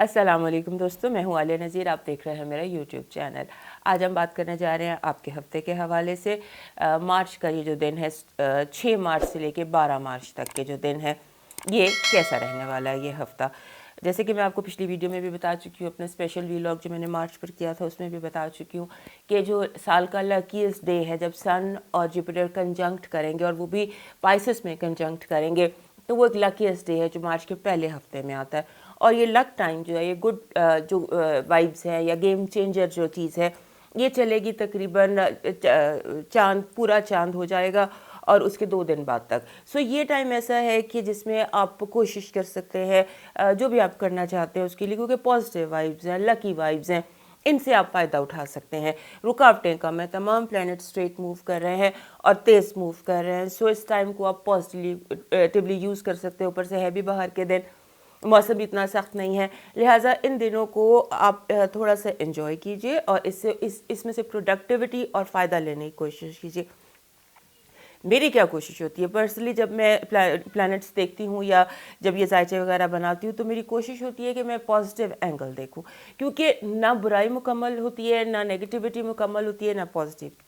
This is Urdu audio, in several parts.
السلام علیکم دوستوں، میں ہوں عالیہ نذیر، آپ دیکھ رہے ہیں میرا یوٹیوب چینل۔ آج ہم بات کرنے جا رہے ہیں آپ کے ہفتے کے حوالے سے۔ مارچ کا یہ جو دن ہے 6 مارچ سے لے کے 12 مارچ تک کے جو دن ہے یہ کیسا رہنے والا ہے یہ ہفتہ۔ جیسے کہ میں آپ کو پچھلی ویڈیو میں بھی بتا چکی ہوں، اپنے اسپیشل ویلاگ جو میں نے مارچ پر کیا تھا اس میں بھی بتا چکی ہوں کہ جو سال کا لکیسٹ ڈے ہے جب سن اور جوپیٹر کنجنکٹ کریں گے، اور وہ بھی پائسس میں کنجنکٹ کریں گے، تو وہ ایک لکیسٹ ڈے ہے جو مارچ کے پہلے ہفتے میں آتا ہے۔ اور یہ لک ٹائم جو ہے، یہ گڈ جو وائبس ہیں یا گیم چینجر جو چیز ہے، یہ چلے گی تقریباً چاند، پورا چاند ہو جائے گا اور اس کے 2 دن بعد تک۔ سو یہ ٹائم ایسا ہے کہ جس میں آپ کوشش کر سکتے ہیں جو بھی آپ کرنا چاہتے ہیں اس کے لیے، کیونکہ پازیٹیو وائبز ہیں، لکی وائبز ہیں، ان سے آپ فائدہ اٹھا سکتے ہیں۔ رکاوٹیں کم ہیں، تمام پلانٹ اسٹریٹ موو کر رہے ہیں اور تیز موو کر رہے ہیں۔ سو اس ٹائم کو آپ پازیٹیولی یوز کر سکتے ہیں۔ اوپر سے ہے بھی باہر کے دن، موسم اتنا سخت نہیں ہے، لہٰذا ان دنوں کو آپ تھوڑا سا انجوائے کیجئے اور اس میں سے پروڈکٹیوٹی اور فائدہ لینے کی کوشش کیجئے۔ میری کیا کوشش ہوتی ہے پرسنلی، جب میں پلانٹس دیکھتی ہوں یا جب یہ ذائچے وغیرہ بناتی ہوں، تو میری کوشش ہوتی ہے کہ میں پازیٹیو اینگل دیکھوں، کیونکہ نہ برائی مکمل ہوتی ہے، نہ نیگیٹیوٹی مکمل ہوتی ہے، نہ پازیٹیوٹی،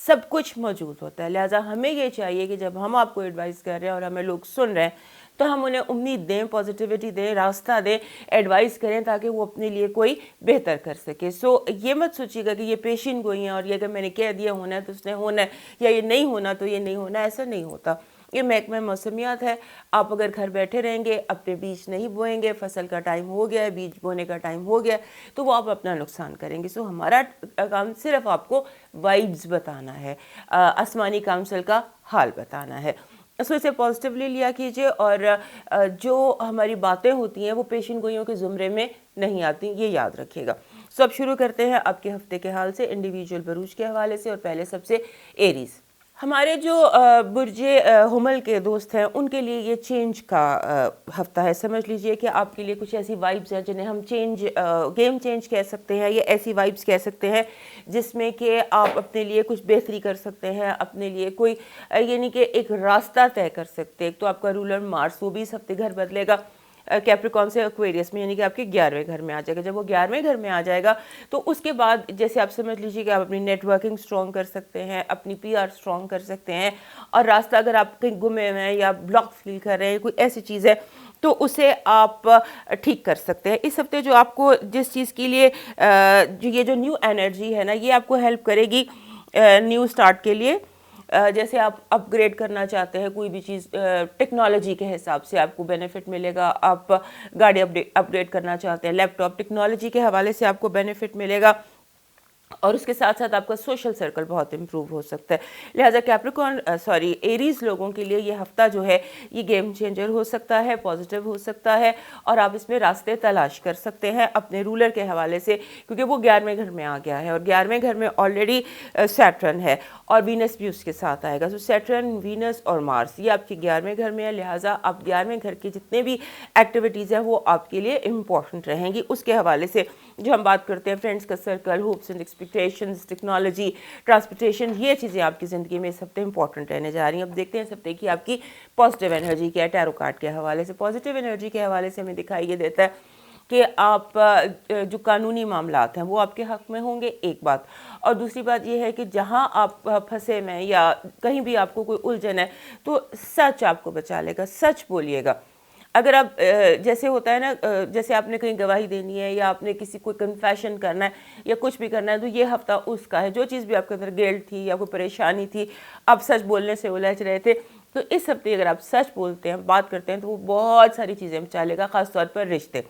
سب کچھ موجود ہوتا ہے۔ لہٰذا ہمیں یہ چاہیے کہ جب ہم آپ کو ایڈوائز کر رہے ہیں اور ہمیں لوگ سن رہے ہیں تو ہم انہیں امید دیں، پازیٹیوٹی دیں، راستہ دیں، ایڈوائز کریں تاکہ وہ اپنے لیے کوئی بہتر کر سکے۔ سو یہ مت سوچیے گا کہ یہ پیشین گوئی ہیں اور یہ اگر میں نے کہہ دیا ہونا ہے تو اس نے ہونا ہے، یا یہ نہیں ہونا تو یہ نہیں ہونا، ایسا نہیں ہوتا۔ یہ محکمہ موسمیات ہے۔ آپ اگر گھر بیٹھے رہیں گے، اپنے بیج نہیں بوئیں گے، فصل کا ٹائم ہو گیا ہے، بیج بونے کا ٹائم ہو گیا ہے، تو وہ آپ اپنا نقصان کریں گے۔ سو ہمارا کام صرف آپ کو وائبز بتانا ہے، آسمانی کونسل کا حال بتانا ہے۔ سو اسے پازیٹیولی لیا کیجئے، اور جو ہماری باتیں ہوتی ہیں وہ پیشین گوئیوں کے زمرے میں نہیں آتی، یہ یاد رکھیے گا۔ سو اب شروع کرتے ہیں آپ کے ہفتے کے حال سے، انڈیویجول بروج کے حوالے سے، اور پہلے سب سے ایریز۔ ہمارے جو برج حمل کے دوست ہیں ان کے لیے یہ چینج کا ہفتہ ہے۔ سمجھ لیجئے کہ آپ کے لیے کچھ ایسی وائبز ہیں جنہیں ہم گیم چینج کہہ سکتے ہیں، یا ایسی وائبز کہہ سکتے ہیں جس میں کہ آپ اپنے لیے کچھ بہتری کر سکتے ہیں، اپنے لیے کوئی یعنی کہ ایک راستہ طے کر سکتے ہیں۔ ایک تو آپ کا رولر مارس، وہ بھی اس ہفتے گھر بدلے گا کیپریکون سے ایکویریس میں، یعنی کہ آپ کے 11ویں گھر میں آ جائے گا۔ جب وہ 11ویں گھر میں آ جائے گا تو اس کے بعد جیسے آپ سمجھ لیجیے کہ آپ اپنی نیٹ ورکنگ سٹرونگ کر سکتے ہیں، اپنی پی آر سٹرونگ کر سکتے ہیں، اور راستہ اگر آپ کہیں گمے ہوئے ہیں یا بلاک فیل کر رہے ہیں، کوئی ایسی چیز ہے تو اسے آپ ٹھیک کر سکتے ہیں۔ اس ہفتے جو آپ کو جس چیز کے لیے یہ جو نیو انرجی ہے نا، یہ آپ کو ہیلپ کرے گی نیو سٹارٹ کے لیے۔ جیسے آپ اپ گریڈ کرنا چاہتے ہیں کوئی بھی چیز، ٹیکنالوجی کے حساب سے آپ کو بینیفٹ ملے گا۔ آپ گاڑی اپ گریڈ کرنا چاہتے ہیں، لیپ ٹاپ، ٹیکنالوجی کے حوالے سے آپ کو بینیفٹ ملے گا، اور اس کے ساتھ ساتھ آپ کا سوشل سرکل بہت امپروو ہو سکتا ہے۔ لہٰذا ایریز لوگوں کے لیے یہ ہفتہ جو ہے یہ گیم چینجر ہو سکتا ہے، پازیٹیو ہو سکتا ہے، اور آپ اس میں راستے تلاش کر سکتے ہیں اپنے رولر کے حوالے سے، کیونکہ وہ 11ویں گھر میں آ گیا ہے، اور 11ویں گھر میں آلریڈی سیٹرن ہے، اور وینس بھی اس کے ساتھ آئے گا۔ سو سیٹرن، وینس اور مارس یہ آپ کے 11ویں گھر میں ہے، لہٰذا آپ 11ویں گھر کی جتنے بھی ایکٹیویٹیز ہیں وہ آپ کے لیے امپورٹنٹ رہیں گی۔ اس کے حوالے سے جو ہم بات کرتے ہیں فرینڈس کا circle, hopes and expectations, technology, transportation, یہ چیزیں آپ کی زندگی میں اس ہفتے امپورٹنٹ رہنے جا رہی ہیں۔ اب دیکھتے ہیں اس ہفتے کی آپ کی پازیٹیو انرجی کیا ہے۔ ٹیرو کارڈ کے حوالے سے پازیٹیو انرجی کے حوالے سے ہمیں دکھائی یہ دیتا ہے کہ آپ جو قانونی معاملات ہیں وہ آپ کے حق میں ہوں گے، ایک بات، اور دوسری بات یہ ہے کہ جہاں آپ پھنسے میں یا کہیں بھی آپ کو کوئی الجھن ہے تو سچ آپ کو بچا لے گا، سچ بولیے گا۔ اگر آپ جیسے ہوتا ہے نا، جیسے آپ نے کہیں گواہی دینی ہے یا آپ نے کسی کو کنفیشن کرنا ہے یا کچھ بھی کرنا ہے، تو یہ ہفتہ اس کا ہے۔ جو چیز بھی آپ کے اندر گلٹ تھی یا کوئی پریشانی تھی، آپ سچ بولنے سے الجھ رہے تھے، تو اس ہفتے اگر آپ سچ بولتے ہیں، بات کرتے ہیں، تو وہ بہت ساری چیزیں بچا لے گا، خاص طور پر رشتے۔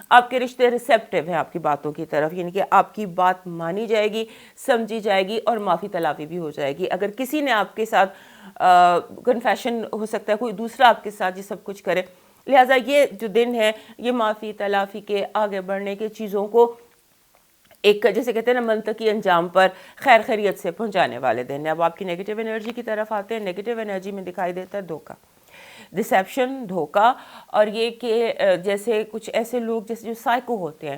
آپ کے رشتے ریسیپٹیو ہیں آپ کی باتوں کی طرف، یعنی کہ آپ کی بات مانی جائے گی، سمجھی جائے گی، اور معافی تلافی بھی ہو جائے گی۔ اگر کسی نے آپ کے ساتھ کنفیشن، ہو سکتا ہے کوئی دوسرا آپ کے ساتھ یہ سب کچھ کرے، لہٰذا یہ جو دن ہے یہ معافی تلافی کے، آگے بڑھنے کے، چیزوں کو ایک جیسے کہتے ہیں نا منطقی انجام پر خیر خیریت سے پہنچانے والے دن ہیں۔ اب آپ کی نیگیٹیو انرجی کی طرف آتے ہیں۔ نیگیٹیو انرجی میں دکھائی دیتا ہے دھوکہ، ڈسیپشن، دھوکہ، اور یہ کہ جیسے کچھ ایسے لوگ جیسے جو سائیکو ہوتے ہیں،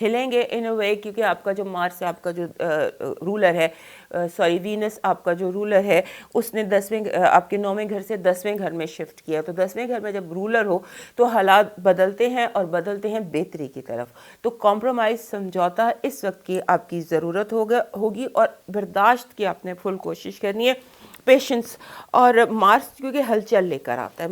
ہلیں گے ان اے وے کیونکہ آپ کا جو مارس ہے، آپ کا جو رولر ہے، وینس آپ کا جو رولر ہے، اس نے 10ویں آپ کے 9ویں گھر سے 10ویں گھر میں شفٹ کیا. تو 10ویں گھر میں جب رولر ہو تو حالات بدلتے ہیں اور بدلتے ہیں بہتری کی طرف. تو کمپرومائز، سمجھوتا اس وقت کی آپ کی ضرورت ہوگی اور برداشت کی آپ نے فل کوشش کرنی ہے، پیشنس. اور مارس کیونکہ ہلچل لے کر آتا ہے،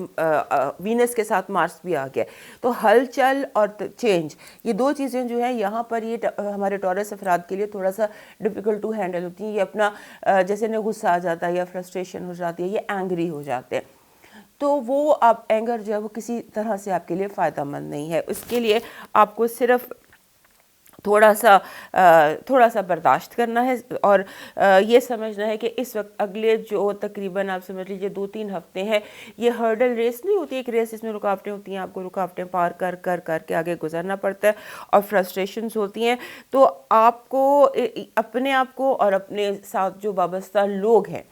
وینس کے ساتھ مارس بھی آ گیا، تو ہلچل اور چینج، یہ دو چیزیں جو ہیں یہاں پر یہ ہمارے ٹورس افراد کے لیے تھوڑا سا ڈیفیکلٹ ٹو ہینڈل ہوتی ہیں. یہ اپنا جیسے انہیں غصہ آ جاتا ہے یا فرسٹریشن ہو جاتی ہے، یہ اینگری ہو جاتے ہیں. تو وہ آپ اینگر جو ہے وہ کسی طرح سے آپ کے لیے فائدہ مند نہیں ہے. اس کے لیے آپ کو صرف تھوڑا سا برداشت کرنا ہے اور یہ سمجھنا ہے کہ اس وقت اگلے جو تقریباً آپ سمجھ لیجیے 2-3 ہفتے ہیں، یہ ہرڈل ریس نہیں ہوتی، ایک ریس اس میں رکاوٹیں ہوتی ہیں، آپ کو رکاوٹیں پار کر کے آگے گزرنا پڑتا ہے اور فرسٹریشنز ہوتی ہیں. تو آپ کو اپنے آپ کو اور اپنے ساتھ جو وابستہ لوگ ہیں،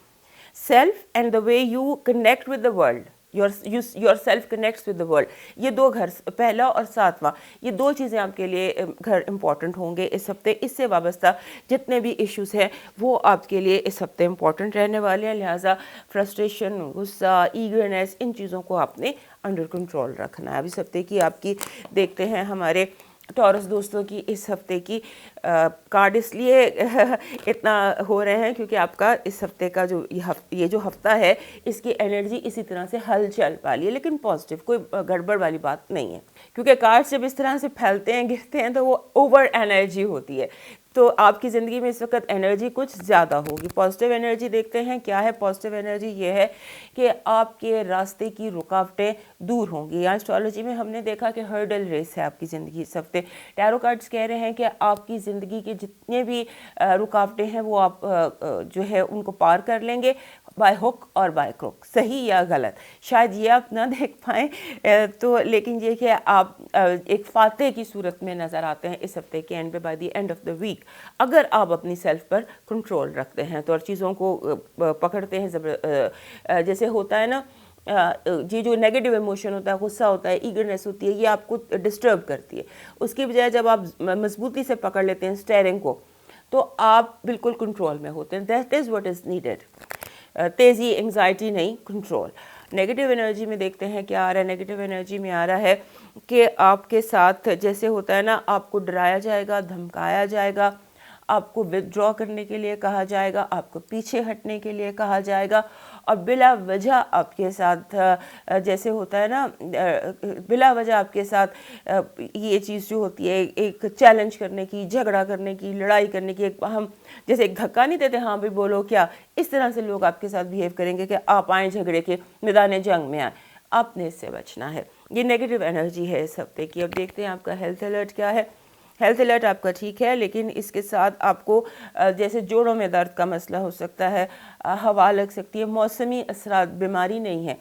self and the way you connect with the world, your self connects with the world, یہ دو گھر، پہلا اور 7واں، یہ دو چیزیں آپ کے لیے گھر امپورٹنٹ ہوں گے اس ہفتے. اس سے وابستہ جتنے بھی ایشوز ہیں وہ آپ کے لیے اس ہفتے امپورٹنٹ رہنے والے ہیں. لہٰذا فرسٹریشن، غصہ، ایگرنیس، ان چیزوں کو آپ نے انڈر کنٹرول رکھنا ہے. اب اس ہفتے کی آپ کی دیکھتے ہیں ہمارے ٹورس دوستوں کی اس ہفتے کی کارڈ اس لیے اتنا ہو رہے ہیں کیونکہ آپ کا اس ہفتے کا یہ جو ہفتہ ہے، اس کی انرجی اسی طرح سے ہل چل پا لی ہے، لیکن پازیٹیو، کوئی گڑبڑ والی بات نہیں ہے. کیونکہ کارڈ جب اس طرح سے پھیلتے ہیں، گرتے ہیں، تو وہ اوور انرجی ہوتی ہے. تو آپ کی زندگی میں اس وقت انرجی کچھ زیادہ ہوگی. پازیٹیو انرجی دیکھتے ہیں کیا ہے. پازیٹیو انرجی یہ ہے کہ آپ کے راستے کی رکاوٹیں دور ہوں گی. یا اسٹرالوجی میں ہم نے دیکھا کہ ہرڈل ریس ہے آپ کی زندگی اس ہفتے. ٹیرو کارڈز کہہ رہے ہیں کہ آپ کی زندگی کے جتنے بھی رکاوٹیں ہیں وہ آپ جو ہے ان کو پار کر لیں گے، بائی ہک اور بائی کروک، صحیح یا غلط. شاید یہ آپ نہ دیکھ پائیں تو، لیکن یہ کہ آپ ایک فاتح کی صورت میں نظر آتے ہیں اس ہفتے کے اینڈ پہ، by the end of the week, اگر آپ اپنی سیلف پر کنٹرول رکھتے ہیں تو، اور چیزوں کو پکڑتے ہیں. جیسے ہوتا ہے نا، یہ جو نیگیٹو ایموشن ہوتا ہے، غصہ ہوتا ہے، ایگرنیس ہوتی ہے، یہ آپ کو ڈسٹرب کرتی ہے. اس کی بجائے جب آپ مضبوطی سے پکڑ لیتے ہیں اسٹیئرنگ کو تو آپ بالکل کنٹرول میں ہوتے ہیں. That is what is needed. تیزی، انگزائٹی نہیں، کنٹرول. نیگیٹو انرجی میں دیکھتے ہیں کیا آ رہا ہے. نیگیٹو انرجی میں آ رہا ہے کہ آپ کے ساتھ جیسے ہوتا ہے نا، آپ کو ڈرایا جائے گا، دھمکایا جائے گا، آپ کو ودڈرا کرنے کے لیے کہا جائے گا، آپ کو پیچھے ہٹنے کے لیے کہا جائے گا، اور بلا وجہ آپ کے ساتھ جیسے ہوتا ہے نا، بلا وجہ آپ کے ساتھ یہ چیز جو ہوتی ہے ایک چیلنج کرنے کی، جھگڑا کرنے کی، لڑائی کرنے کی، ہم جیسے ایک دھکا نہیں دیتے، ہاں بھی بولو کیا، اس طرح سے لوگ آپ کے ساتھ بیہیو کریں گے کہ آپ آئیں جھگڑے کے میدان جنگ میں آئیں. آپ نے اس سے بچنا ہے. یہ نیگیٹو انرجی ہے اس ہفتے کی. اب دیکھتے ہیں آپ کا ہیلتھ الرٹ کیا ہے. ہیلتھ الرٹ آپ کا ٹھیک ہے، لیکن اس کے ساتھ آپ کو جیسے جوڑوں میں درد کا مسئلہ ہو سکتا ہے، ہوا لگ سکتی ہے، موسمی اثرات، بیماری نہیں ہے.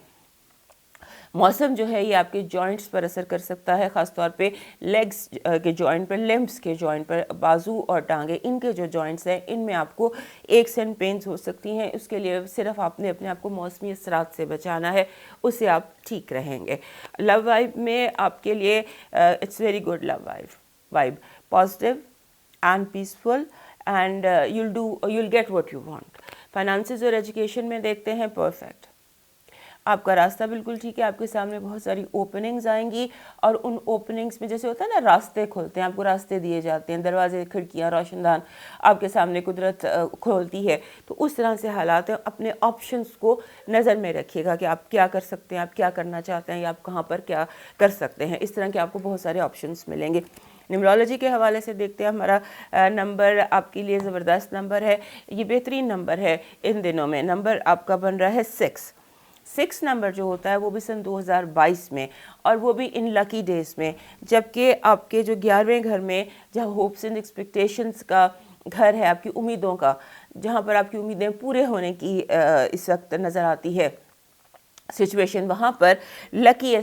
موسم جو ہے یہ آپ کے جوائنٹس پر اثر کر سکتا ہے، خاص طور پہ لیگز کے جوائنٹ پر، لمبس کے جوائنٹ پر، بازو اور ٹانگیں، ان کے جو جوائنٹس ہیں ان میں آپ کو ایکس اینڈ پینز ہو سکتی ہیں. اس کے لیے صرف آپ نے اپنے آپ کو موسمی اثرات سے بچانا ہے، اس سے آپ ٹھیک رہیں گے. لو وائب میں آپ کے لیے it's very good. Love vibe positive and peaceful and you'll get what you want. Finances اور ایجوکیشن میں دیکھتے ہیں پرفیکٹ. آپ کا راستہ بالکل ٹھیک ہے. آپ کے سامنے بہت ساری اوپننگز آئیں گی اور ان اوپننگز میں جیسے ہوتا ہے نا، راستے کھلتے ہیں، آپ کو راستے دیے جاتے ہیں، دروازے، کھڑکیاں، روشن دان آپ کے سامنے قدرت کھولتی ہے. تو اس طرح سے حالات ہیں. اپنے آپشنز کو نظر میں رکھیے گا کہ آپ کیا کر سکتے ہیں، آپ کیا کرنا چاہتے ہیں، یا آپ کہاں پر کیا کر سکتے ہیں. اس طرح کے آپ کو بہت سارے آپشنز ملیں گے. نیمرولوجی کے حوالے سے دیکھتے ہیں. ہمارا نمبر آپ کے لیے زبردست نمبر ہے، یہ بہترین نمبر ہے ان دنوں میں. نمبر آپ کا بن رہا ہے 6 نمبر جو ہوتا ہے وہ بھی سن 2022 میں، اور وہ بھی ان لکی ڈیز میں، جبکہ آپ کے جو 11ویں گھر میں، جہاں ہوپس اینڈ ایکسپیکٹیشنز کا گھر ہے، آپ کی امیدوں کا، جہاں پر آپ کی امیدیں پورے ہونے کی اس وقت نظر آتی ہے سچویشن، وہاں پر لکی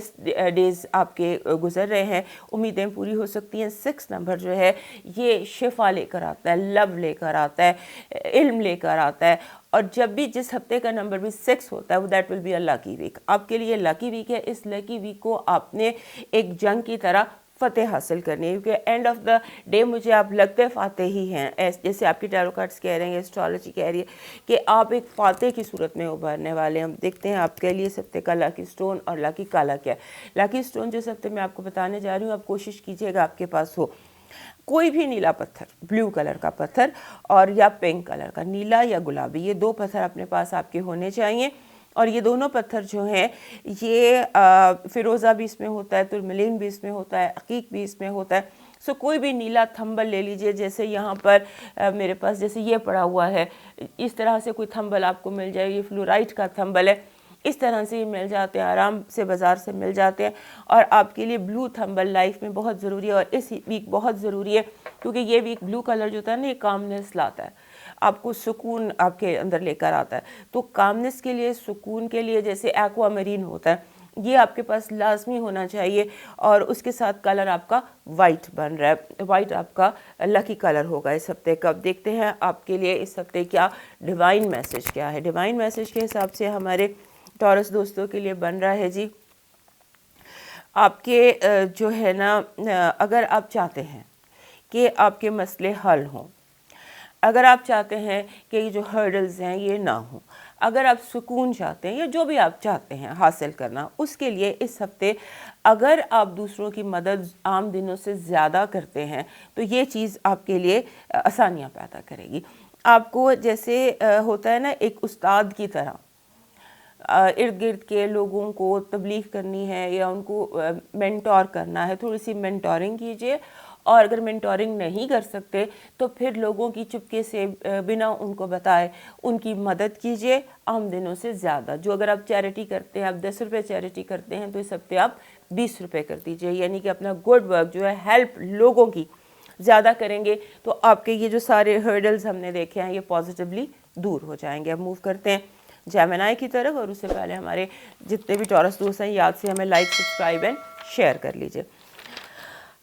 ڈیز آپ کے گزر رہے ہیں. امیدیں پوری ہو سکتی ہیں. 6 نمبر جو ہے یہ شفا لے کر آتا ہے، لو لے کر آتا ہے، علم لے کر آتا ہے. اور جب بھی جس ہفتے کا نمبر بھی 6 ہوتا ہے وہ that will be a lucky week. آپ کے لیے لکی ویک ہے. اس لکی ویک کو آپ نے ایک جنگ کی طرح فتح حاصل کرنی ہے، کیونکہ اینڈ آف دا ڈے مجھے آپ لگتے فاتح ہی ہیں، جیسے آپ کی ٹیرو کارڈز کہہ رہے ہیں، اسٹرالوجی کہہ رہی ہے کہ آپ ایک فاتح کی صورت میں ابھرنے والے ہیں۔ ہم دیکھتے ہیں آپ کے لیے اس ہفتے کا لاکی اسٹون اور لاکی کالا کیا ہے۔ لاکی اسٹون جو اس ہفتے میں آپ کو بتانے جا رہی ہوں، آپ کوشش کیجیے گا آپ کے پاس ہو کوئی بھی نیلا پتھر، بلیو کلر کا پتھر اور یا پنک کلر کا، نیلا یا گلابی، یہ دو پتھر اپنے پاس آپ کے ہونے چاہیے۔ اور یہ دونوں پتھر جو ہیں یہ فیروزہ بھی اس میں ہوتا ہے، ترملین بھی اس میں ہوتا ہے، عقیق بھی اس میں ہوتا ہے۔ سو کوئی بھی نیلا تھمبل لے لیجئے، جیسے یہاں پر میرے پاس جیسے یہ پڑا ہوا ہے، اس طرح سے کوئی تھمبل آپ کو مل جائے، یہ فلورائٹ کا تھمبل ہے، اس طرح سے یہ مل جاتے ہیں، آرام سے بازار سے مل جاتے ہیں۔ اور آپ کے لیے بلو تھمبل لائف میں بہت ضروری ہے، اور اس ویک بہت ضروری ہے، کیونکہ یہ ویک بلو کلر جو ہوتا ہے نا، یہ کامنس لاتا ہے، آپ کو سکون آپ کے اندر لے کر آتا ہے۔ تو کامنس کے لیے، سکون کے لیے، جیسے ایکوا مرین ہوتا ہے، یہ آپ کے پاس لازمی ہونا چاہیے۔ اور اس کے ساتھ کلر آپ کا وائٹ بن رہا ہے، وائٹ آپ کا لکی کلر ہوگا اس ہفتے کا۔ دیکھتے ہیں آپ کے لیے اس ہفتے کیا ڈیوائن میسج کیا ہے۔ ڈیوائن میسج کے حساب سے ہمارے ٹورس دوستوں کے لیے بن رہا ہے جی، آپ کے جو ہے نا، اگر آپ چاہتے ہیں کہ آپ کے مسئلے حل ہوں، اگر آپ چاہتے ہیں کہ یہ جو ہرڈلز ہیں یہ نہ ہوں، اگر آپ سکون چاہتے ہیں یا جو بھی آپ چاہتے ہیں حاصل کرنا، اس کے لیے اس ہفتے اگر آپ دوسروں کی مدد عام دنوں سے زیادہ کرتے ہیں تو یہ چیز آپ کے لیے آسانیاں پیدا کرے گی۔ آپ کو جیسے ہوتا ہے نا ایک استاد کی طرح ارد گرد کے لوگوں کو تبلیغ کرنی ہے یا ان کو مینٹور کرنا ہے، تھوڑی سی مینٹورنگ کیجئے۔ اور اگر مینٹورنگ نہیں کر سکتے تو پھر لوگوں کی چپکے سے بنا ان کو بتائے ان کی مدد کیجئے عام دنوں سے زیادہ۔ جو اگر آپ چیریٹی کرتے ہیں، آپ 10 روپے چیریٹی کرتے ہیں، تو اس ہفتے آپ 20 روپے کر دیجئے، یعنی کہ اپنا گڈ ورک جو ہے ہیلپ لوگوں کی زیادہ کریں گے تو آپ کے یہ جو سارے ہرڈلز ہم نے دیکھے ہیں یہ پازیٹیولی دور ہو جائیں گے۔ اب موو کرتے ہیں جیمنائی کی طرف، اور اس سے پہلے ہمارے جتنے بھی ٹورس دوست ہیں یاد سے ہمیں لائک، سبسکرائب اینڈ شیئر کر لیجئے۔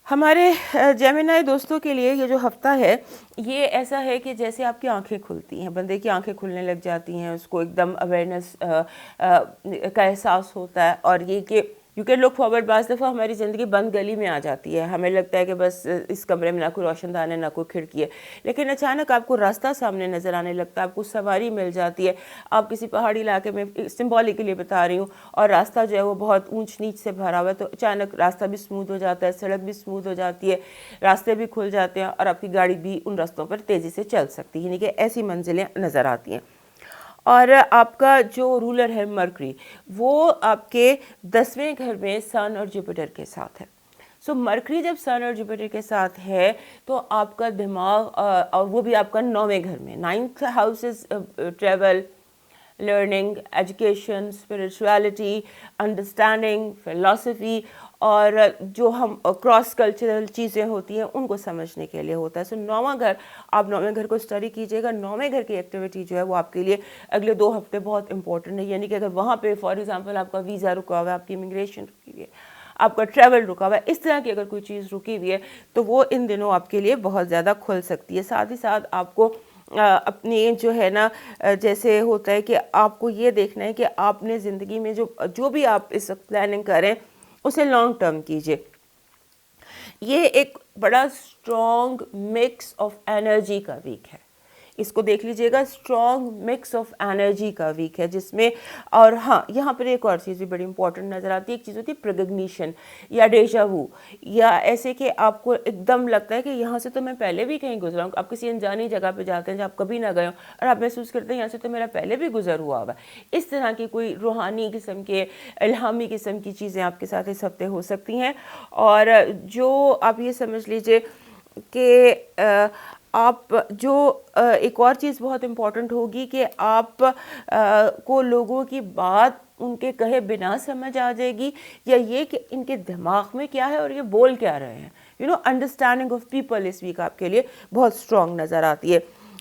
ہمارے جیمنائی دوستوں کے لیے یہ جو ہفتہ ہے یہ ایسا ہے کہ جیسے آپ کی آنکھیں کھلتی ہیں، بندے کی آنکھیں کھلنے لگ جاتی ہیں، اس کو ایک دم اویئرنیس کا احساس ہوتا ہے، اور یہ کہ یو کین لک فارورڈ۔ بعض دفعہ ہماری زندگی بند گلی میں آ جاتی ہے، ہمیں لگتا ہے کہ بس اس کمرے میں نہ کوئی روشن دان ہے نہ کوئی کھڑکی ہے، لیکن اچانک آپ کو راستہ سامنے نظر آنے لگتا ہے، آپ کو سواری مل جاتی ہے۔ آپ کسی پہاڑی علاقے میں، سمبولکلی بتا رہی ہوں، اور راستہ جو ہے وہ بہت اونچ نیچ سے بھرا ہوا ہے، تو اچانک راستہ بھی سموتھ ہو جاتا ہے، سڑک بھی سموتھ ہو جاتی ہے، راستے بھی کھل جاتے ہیں، اور آپ کی گاڑی بھی ان راستوں پر تیزی سے چل سکتی ہے، یعنی کہ ایسی منزلیں نظر آتی ہیں۔ اور آپ کا جو رولر ہے مرکری، وہ آپ کے 10ویں گھر میں سن اور جوپیٹر کے ساتھ ہے۔ سو مرکری جب سن اور جوپیٹر کے ساتھ ہے تو آپ کا دماغ، اور وہ بھی آپ کا 9ویں گھر میں، 9th house is travel, learning, education, spirituality, understanding, فلسفی، اور جو ہم کراس کلچرل چیزیں ہوتی ہیں ان کو سمجھنے کے لیے ہوتا ہے۔ سو 9واں گھر، آپ 9ویں گھر کو اسٹڈی کیجیے گا۔ 9ویں گھر کی ایکٹیویٹی جو ہے وہ آپ کے لیے اگلے 2 ہفتے بہت امپورٹنٹ ہے، یعنی کہ اگر وہاں پہ فار ایگزامپل آپ کا ویزا رکا ہوا ہے، آپ کی امیگریشن رکی ہوئی ہے، آپ کا ٹریول رکا ہوا ہے، اس طرح کی اگر کوئی چیز رکی ہوئی ہے تو وہ ان دنوں آپ کے لیے بہت زیادہ کھل سکتی ہے۔ ساتھ ہی ساتھ آپ کو اپنی جو ہے نا، جیسے ہوتا ہے کہ آپ کو یہ دیکھنا ہے کہ آپ نے زندگی میں جو بھی آپ اس وقت پلاننگ کریں اسے لانگ ٹرم کیجئے۔ یہ ایک بڑا اسٹرانگ مکس آف انرجی کا ویک ہے، اس کو دیکھ لیجئے گا، اسٹرانگ مکس آف انرجی کا ویک ہے، جس میں، اور ہاں یہاں پر ایک اور چیز بھی بڑی امپورٹنٹ نظر آتی ہے، ایک چیز ہوتی ہے پریگنیشن یا ڈیجا وو، یا ایسے کہ آپ کو ایک دم لگتا ہے کہ یہاں سے تو میں پہلے بھی کہیں گزرا ہوں۔ آپ کسی انجانی جگہ پہ جاتے ہیں جہاں آپ کبھی نہ گئے ہوں، اور آپ محسوس کرتے ہیں یہاں سے تو میرا پہلے بھی گزر ہوا ہے۔ اس طرح کی کوئی روحانی قسم کے، الہامی قسم کی چیزیں آپ کے ساتھ اس ہفتے ہو سکتی ہیں۔ اور جو آپ یہ سمجھ لیجئے کہ آپ جو ایک اور چیز بہت امپورٹنٹ ہوگی کہ آپ کو لوگوں کی بات ان کے کہے بنا سمجھ آ جائے گی، یا یہ کہ ان کے دماغ میں کیا ہے اور یہ بول کیا رہے ہیں۔ انڈرسٹینڈنگ آف پیپل اس ویک آپ کے لیے بہت اسٹرانگ نظر آتی ہے۔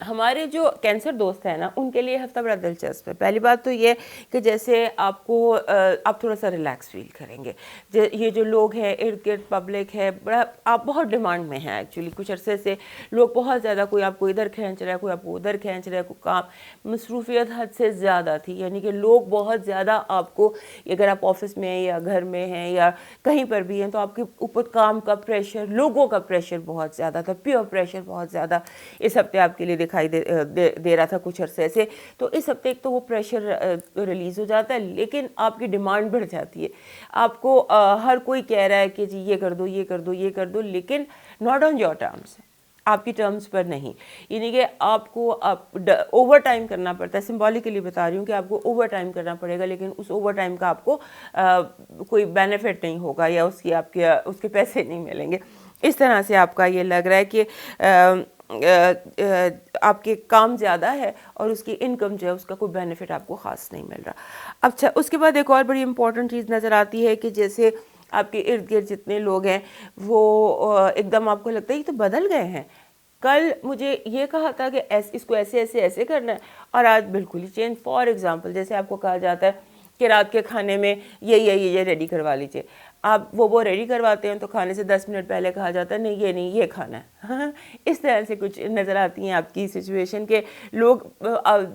ہمارے جو کینسر دوست ہیں نا ان کے لیے ہفتہ بڑا دلچسپ ہے. پہلی بات تو یہ کہ جیسے آپ کو آپ تھوڑا سا ریلیکس فیل کریں گے. یہ جو لوگ ہیں ارد گرد پبلک ہے بڑا آپ بہت ڈیمانڈ میں ہیں ایکچولی. کچھ عرصے سے لوگ بہت زیادہ کوئی آپ کو ادھر کھینچ رہا ہے کوئی آپ کو ادھر کھینچ رہا ہے. کوئی کام مصروفیت حد سے زیادہ تھی, یعنی کہ لوگ بہت زیادہ آپ کو, اگر آپ آفس میں ہیں یا گھر میں ہیں یا کہیں پر بھی ہیں, تو آپ کے اوپر کام کا پریشر, لوگوں کا پریشر بہت زیادہ تھا, پیور پریشر بہت زیادہ اس ہفتے آپ کے لیے دکھائی دے رہا تھا کچھ عرصے سے. تو اس ہفتے ایک تو وہ پریشر ریلیز ہو جاتا ہے, لیکن آپ کی ڈیمانڈ بڑھ جاتی ہے. آپ کو ہر کوئی کہہ رہا ہے کہ جی یہ کر دو یہ کر دو یہ کر دو, لیکن ناٹ آن یور ٹرمز, آپ کی ٹرمز پر نہیں. یعنی کہ آپ کو اوور ٹائم کرنا پڑتا ہے. سمبولیکلی بتا رہی ہوں کہ آپ کو اوور ٹائم کرنا پڑے گا, لیکن اس اوور ٹائم کا آپ کو کوئی بینیفٹ نہیں ہوگا یا اس کے پیسے نہیں ملیں گے. اس طرح سے آپ کا یہ لگ رہا ہے کہ آپ کے کام زیادہ ہے اور اس کی انکم جو ہے اس کا کوئی بینیفٹ آپ کو خاص نہیں مل رہا. اچھا, اس کے بعد ایک اور بڑی امپورٹنٹ چیز نظر آتی ہے کہ جیسے آپ کے ارد گرد جتنے لوگ ہیں وہ ایک دم آپ کو لگتا ہے یہ تو بدل گئے ہیں. کل مجھے یہ کہا تھا کہ اس کو ایسے ایسے ایسے کرنا ہے اور آج بالکل ہی چینج. فار ایگزامپل جیسے آپ کو کہا جاتا ہے کہ رات کے کھانے میں یہ ریڈی کروا لیجیے, آپ وہ ریڈی کرواتے ہیں تو کھانے سے 10 منٹ پہلے کہا جاتا ہے نہیں یہ کھانا ہے. اس طرح سے کچھ نظر آتی ہیں آپ کی سچویشن کہ لوگ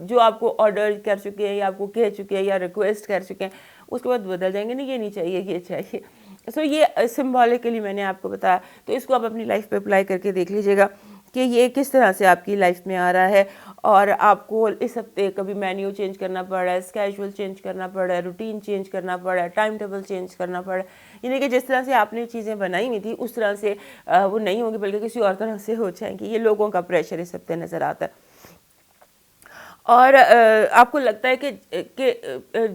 جو آپ کو آرڈر کر چکے ہیں یا آپ کو کہہ چکے ہیں یا ریکویسٹ کر چکے ہیں اس کے بعد بدل جائیں گے, نہیں یہ نہیں چاہیے یہ چاہیے. سو یہ سمبولیکلی میں نے آپ کو بتایا, تو اس کو آپ اپنی لائف پہ اپلائی کر کے دیکھ لیجیے گا کہ یہ کس طرح سے آپ کی لائف میں آ رہا ہے. اور آپ کو اس ہفتے کبھی مینیو چینج کرنا پڑ رہا ہے, اسکیجول چینج کرنا پڑ رہا ہے, روٹین چینج کرنا پڑ رہا ہے, ٹائم ٹیبل چینج کرنا پڑ رہا ہے. یعنی کہ جس طرح سے آپ نے چیزیں بنائی ہوئی تھی اس طرح سے وہ نہیں ہوگی بلکہ کسی اور طرح سے ہو جائیں گی. یہ لوگوں کا پریشر اس ہفتے نظر آتا ہے. اور آپ کو لگتا ہے کہ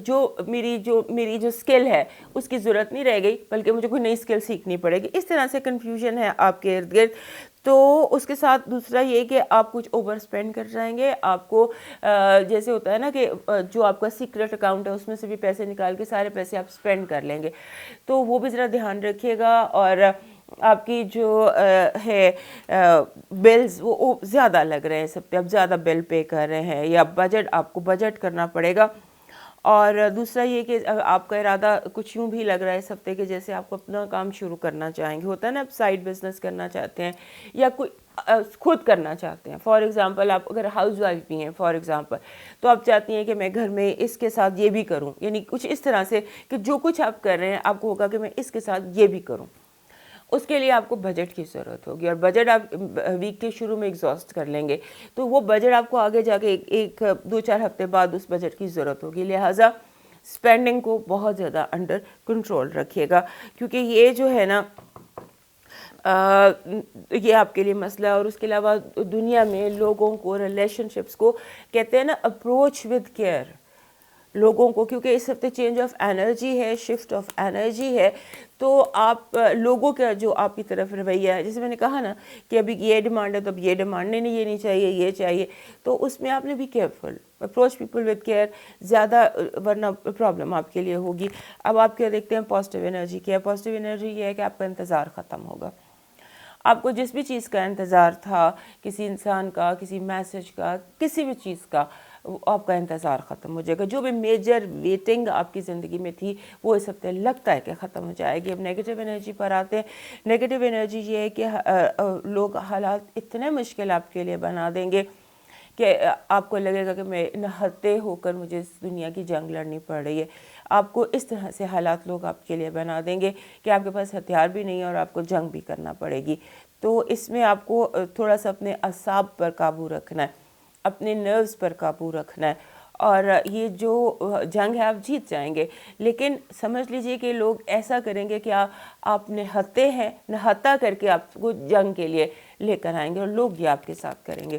جو میری جو اسکل ہے اس کی ضرورت نہیں رہ گئی بلکہ مجھے کوئی نئی اسکل سیکھنی پڑے گی. اس طرح سے کنفیوژن ہے آپ کے ارد گرد. تو اس کے ساتھ دوسرا یہ کہ آپ کچھ اوور اسپینڈ کر جائیں گے. آپ کو جیسے ہوتا ہے نا کہ جو آپ کا سیکرٹ اکاؤنٹ ہے اس میں سے بھی پیسے نکال کے سارے پیسے آپ اسپینڈ کر لیں گے, تو وہ بھی ذرا دھیان رکھیے گا. اور آپ کی جو ہے بلز وہ زیادہ لگ رہے ہیں سب پہ, آپ زیادہ بل پے کر رہے ہیں یا بجٹ آپ کو بجٹ کرنا پڑے گا. اور دوسرا یہ کہ آپ کا ارادہ کچھ یوں بھی لگ رہا ہے اس ہفتے کہ جیسے آپ کو اپنا کام شروع کرنا چاہیں گے. ہوتا ہے نا آپ سائڈ بزنس کرنا چاہتے ہیں یا کوئی خود کرنا چاہتے ہیں. فار ایگزامپل آپ اگر ہاؤس وائف بھی ہیں فار ایگزامپل, تو آپ چاہتی ہیں کہ میں گھر میں اس کے ساتھ یہ بھی کروں, یعنی کچھ اس طرح سے کہ جو کچھ آپ کر رہے ہیں آپ کو ہوگا کہ میں اس کے ساتھ یہ بھی کروں. اس کے لیے آپ کو بجٹ کی ضرورت ہوگی, اور بجٹ آپ ویک کے شروع میں ایگزاسٹ کر لیں گے تو وہ بجٹ آپ کو آگے جا کے ایک 2-4 ہفتے بعد اس بجٹ کی ضرورت ہوگی. لہٰذا اسپینڈنگ کو بہت زیادہ انڈر کنٹرول رکھیے گا, کیونکہ یہ جو ہے نا یہ آپ کے لیے مسئلہ ہے. اور اس کے علاوہ دنیا میں لوگوں کو, ریلیشن شپس کو کہتے ہیں نا اپروچ ود کیئر لوگوں کو, کیونکہ اس ہفتے چینج آف انرجی ہے, شفٹ آف انرجی ہے. تو آپ لوگوں کا جو آپ کی طرف رویہ ہے, جیسے میں نے کہا نا کہ ابھی یہ ڈیمانڈ ہے تو اب یہ ڈیمانڈ نہیں یہ نہیں چاہیے یہ چاہیے, تو اس میں آپ نے بھی careful approach people with care زیادہ, ورنہ پرابلم آپ کے لیے ہوگی. اب آپ کیا دیکھتے ہیں پازیٹیو انرجی کیا ہے. پازیٹیو انرجی یہ ہے کہ آپ کا انتظار ختم ہوگا. آپ کو جس بھی چیز کا انتظار تھا, کسی انسان کا, کسی میسج کا, کسی بھی چیز کا, آپ کا انتظار ختم ہو جائے گا. جو بھی میجر ویٹنگ آپ کی زندگی میں تھی وہ اس ہفتے لگتا ہے کہ ختم ہو جائے گی. اب نیگیٹو انرجی پر آتے ہیں. نیگیٹو انرجی یہ ہے کہ لوگ حالات اتنے مشکل آپ کے لیے بنا دیں گے کہ آپ کو لگے گا کہ میں نہتے ہو کر مجھے اس دنیا کی جنگ لڑنی پڑ رہی ہے. آپ کو اس طرح سے حالات لوگ آپ کے لیے بنا دیں گے کہ آپ کے پاس ہتھیار بھی نہیں اور آپ کو جنگ بھی کرنا پڑے گی. تو اس میں آپ کو تھوڑا سا اپنے اعصاب پر قابو رکھنا ہے, اپنے نروز پر قابو رکھنا ہے. اور یہ جو جنگ ہے آپ جیت جائیں گے, لیکن سمجھ لیجئے کہ لوگ ایسا کریں گے کہ آپ نہتے ہیں, نہتا کر کے آپ کو جنگ کے لیے لے کر آئیں گے, اور لوگ یہ آپ کے ساتھ کریں گے.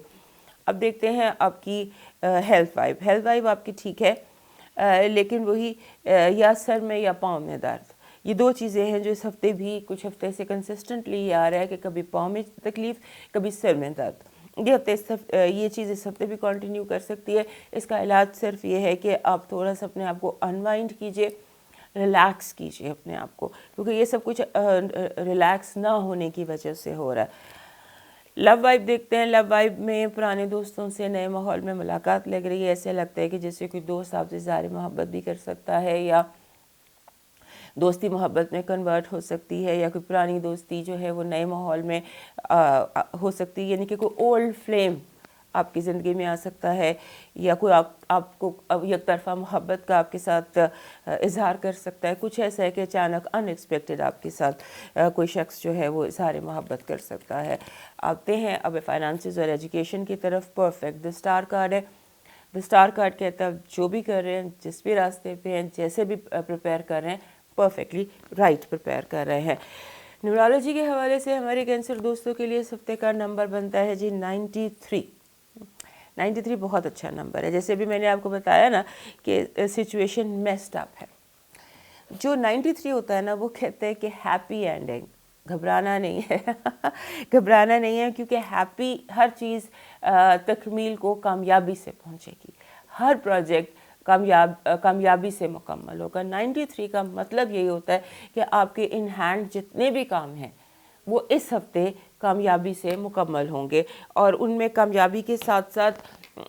اب دیکھتے ہیں آپ کی ہیلتھ وائب آپ کی ٹھیک ہے, لیکن وہی یا سر میں یا پاؤں میں درد, یہ 2 چیزیں ہیں جو اس ہفتے بھی کچھ ہفتے سے کنسسٹنٹلی یہ آ رہا ہے کہ کبھی پاؤں میں تکلیف کبھی سر میں درد. یہ چیز اس ہفتے بھی کنٹینیو کر سکتی ہے. اس کا علاج صرف یہ ہے کہ آپ تھوڑا سا اپنے آپ کو انوائنڈ کیجئے, ریلیکس کیجئے اپنے آپ کو, کیونکہ یہ سب کچھ ریلیکس نہ ہونے کی وجہ سے ہو رہا ہے. لو وائب دیکھتے ہیں. لو وائب میں پرانے دوستوں سے نئے ماحول میں ملاقات لگ رہی ہے. ایسے لگتا ہے کہ جیسے کوئی دوست آپ سے اظہار محبت بھی کر سکتا ہے یا دوستی محبت میں کنورٹ ہو سکتی ہے, یا کوئی پرانی دوستی جو ہے وہ نئے ماحول میں ہو سکتی ہے, یعنی کہ کوئی اولڈ فلیم آپ کی زندگی میں آ سکتا ہے, یا کوئی آپ کو یک طرفہ محبت کا آپ کے ساتھ اظہار کر سکتا ہے. کچھ ایسا ہے کہ اچانک ان ایکسپیکٹڈ آپ کے ساتھ کوئی شخص جو ہے وہ اظہار محبت کر سکتا ہے. آتے ہیں اب فائنانسز اور ایجوکیشن کی طرف. پرفیکٹ دا اسٹار کارڈ ہے. دا اسٹار کارڈ کہتا ہے جو بھی کر رہے ہیں, جس بھی راستے پہ ہیں, جیسے بھی پریپیئر کر رہے ہیں, پرفیکٹلی رائٹ پریپیئر کر رہے ہیں. نیورولوجی کے حوالے سے ہمارے کینسر دوستوں کے لیے اس ہفتے کا نمبر بنتا ہے جی 93. 93 بہت اچھا نمبر ہے. جیسے بھی میں نے آپ کو بتایا نا کہ سچویشن میسڈ اپ ہے. جو 93 ہوتا ہے نا وہ کہتے ہیں کہ ہیپی اینڈنگ. گھبرانا نہیں ہے گھبرانا نہیں ہے, کیونکہ ہیپی ہر چیز تکمیل کو کامیابی سے پہنچے گی. ہر پروجیکٹ کامیابی سے مکمل ہوگا. 93 کا مطلب یہی ہوتا ہے کہ آپ کے ان ہینڈ جتنے بھی کام ہیں وہ اس ہفتے کامیابی سے مکمل ہوں گے, اور ان میں کامیابی کے ساتھ ساتھ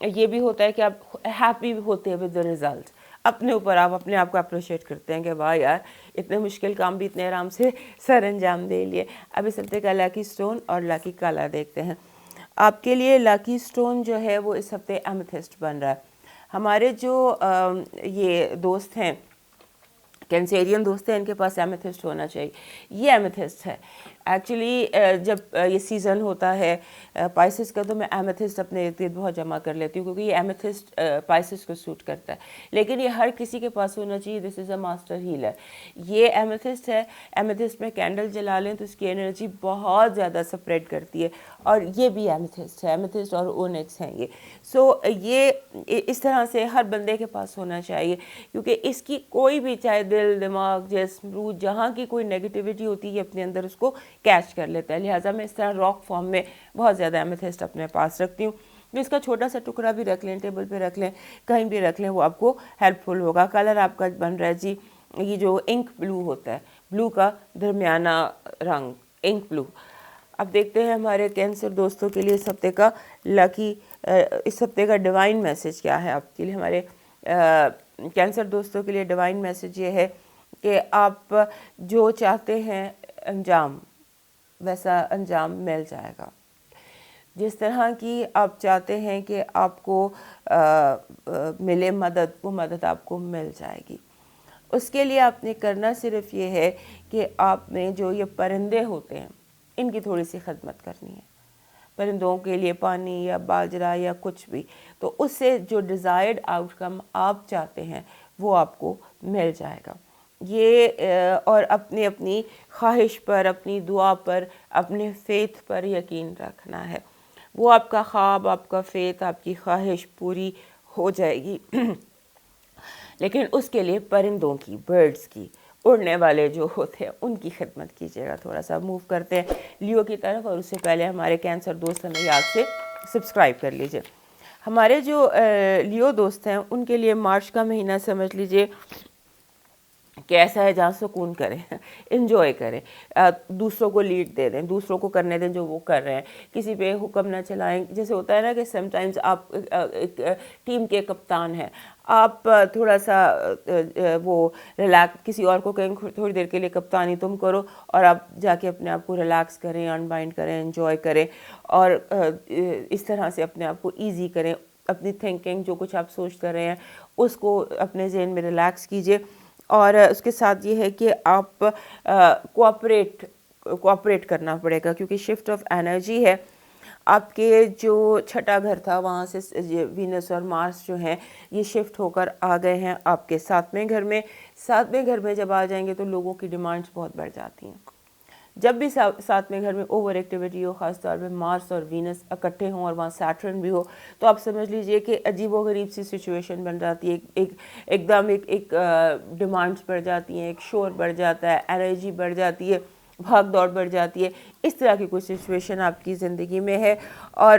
یہ بھی ہوتا ہے کہ آپ ہیپی ہوتے ہیں ود دا ریزلٹ. اپنے اوپر آپ اپنے آپ کو اپریشیٹ کرتے ہیں کہ واہ یار اتنے مشکل کام بھی اتنے آرام سے سر انجام دے لیے. اب اس ہفتے کا لاکی سٹون اور لاکی کالا دیکھتے ہیں. آپ کے لیے لاکی سٹون جو ہے وہ اس ہفتے ایمیتھسٹ بن رہا ہے. ہمارے جو یہ دوست ہیں کینسیرین دوست ہیں, ان کے پاس ایمیتھسٹ ہونا چاہیے. یہ ایمیتھسٹ ہے ایکچولی. جب یہ سیزن ہوتا ہے پائسس کا تو میں ایمیتھسٹ اپنے ارد گرد بہت جمع کر لیتی ہوں, کیونکہ یہ ایمیتھسٹ پائسس کو سوٹ کرتا ہے. لیکن یہ ہر کسی کے پاس ہونا چاہیے. دس از اے ماسٹر ہیلر. یہ ایمیتھسٹ ہے. ایمیتھسٹ میں کینڈل جلا لیں تو اس کی انرجی بہت زیادہ سپریڈ کرتی ہے, اور یہ بھی ایمیتھسٹ ہے. ایمیتھسٹ اور اونکس ہیں یہ. سو یہ اس طرح سے ہر بندے کے پاس ہونا چاہیے, کیونکہ اس کی کوئی بھی چاہے دل, دماغ, جسم, روح, جہاں کی کوئی نیگیٹیوٹی ہوتی ہے اپنے اندر اس کو کیچ کر لیتا ہے. لہٰذا میں اس طرح راک فارم میں بہت زیادہ ایمیتھسٹ اپنے پاس رکھتی ہوں. اس کا چھوٹا سا ٹکڑا بھی رکھ لیں, ٹیبل پہ رکھ لیں, کہیں بھی رکھ لیں, وہ آپ کو ہیلپ فل ہوگا. کلر آپ کا بن رہا ہے جی یہ جو انک بلو ہوتا ہے, بلو کا درمیانہ رنگ, انک بلو. اب دیکھتے ہیں ہمارے کینسر دوستوں کے لیے اس ہفتے کا لاکی, اس ہفتے کا ڈیوائن میسج کیا ہے آپ کے لیے. ہمارے کینسر دوستوں کے لیے ڈیوائن میسج یہ ہے کہ آپ جو چاہتے ہیں انجام ویسا انجام مل جائے گا. جس طرح کی آپ چاہتے ہیں کہ آپ کو ملے مدد, وہ مدد آپ کو مل جائے گی. اس کے لیے آپ نے کرنا صرف یہ ہے کہ آپ نے جو یہ پرندے ہوتے ہیں ان کی تھوڑی سی خدمت کرنی ہے. پرندوں کے لیے پانی یا باجرا یا کچھ بھی, تو اس سے جو ڈیزائرڈ آؤٹ کم آپ چاہتے ہیں وہ آپ کو مل جائے گا. یہ اور اپنی خواہش پر, اپنی دعا پر, اپنے فیتھ پر یقین رکھنا ہے. وہ آپ کا خواب, آپ کا فیتھ, آپ کی خواہش پوری ہو جائے گی. لیکن اس کے لیے پرندوں کی, برڈز کی, اڑنے والے جو ہوتے ہیں ان کی خدمت کیجیے گا. تھوڑا سا موو کرتے ہیں لیو کی طرف, اور اس سے پہلے ہمارے کینسر دوست ہمیں یاد سے سبسکرائب کر لیجئے. ہمارے جو لیو دوست ہیں ان کے لیے مارچ کا مہینہ سمجھ لیجئے کہ ایسا ہے جہاں سکون کریں, انجوائے کریں, دوسروں کو لیڈ دے دیں, دوسروں کو کرنے دیں جو وہ کر رہے ہیں, کسی پہ حکم نہ چلائیں. جیسے ہوتا ہے نا کہ سم ٹائمز آپ ایک ٹیم کے کپتان ہیں, آپ تھوڑا سا وہ ریلیکس, کسی اور کو کہیں تھوڑی دیر کے لیے کپتانی تم کرو, اور آپ جا کے اپنے آپ کو ریلیکس کریں, انبائنڈ کریں, انجوائے کریں, اور اس طرح سے اپنے آپ کو ایزی کریں. اپنی تھنکنگ, جو کچھ آپ سوچ کر رہے ہیں اس کو اپنے ذہن میں ریلیکس کیجیے. اور اس کے ساتھ یہ ہے کہ آپ کوآپریٹ کرنا پڑے گا, کیونکہ شفٹ آف انرجی ہے. آپ کے جو چھٹا گھر تھا وہاں سے وینس اور مارس جو ہیں یہ شفٹ ہو کر آ گئے ہیں آپ کے ساتویں گھر میں. ساتویں گھر میں جب آ جائیں گے تو لوگوں کی ڈیمانڈز بہت بڑھ جاتی ہیں. جب بھی ساتویں گھر میں اوور ایکٹیویٹی ہو, خاص طور پہ مارس اور وینس اکٹھے ہوں اور وہاں سیٹرن بھی ہو, تو آپ سمجھ لیجئے کہ عجیب و غریب سی سچویشن بن جاتی ہے. ایک دم ایک ڈیمانڈز بڑھ جاتی ہیں, ایک شور بڑھ جاتا ہے, انرجی بڑھ جاتی ہے, بھاگ دوڑ بڑھ جاتی ہے. اس طرح کی کوئی سچویشن آپ کی زندگی میں ہے, اور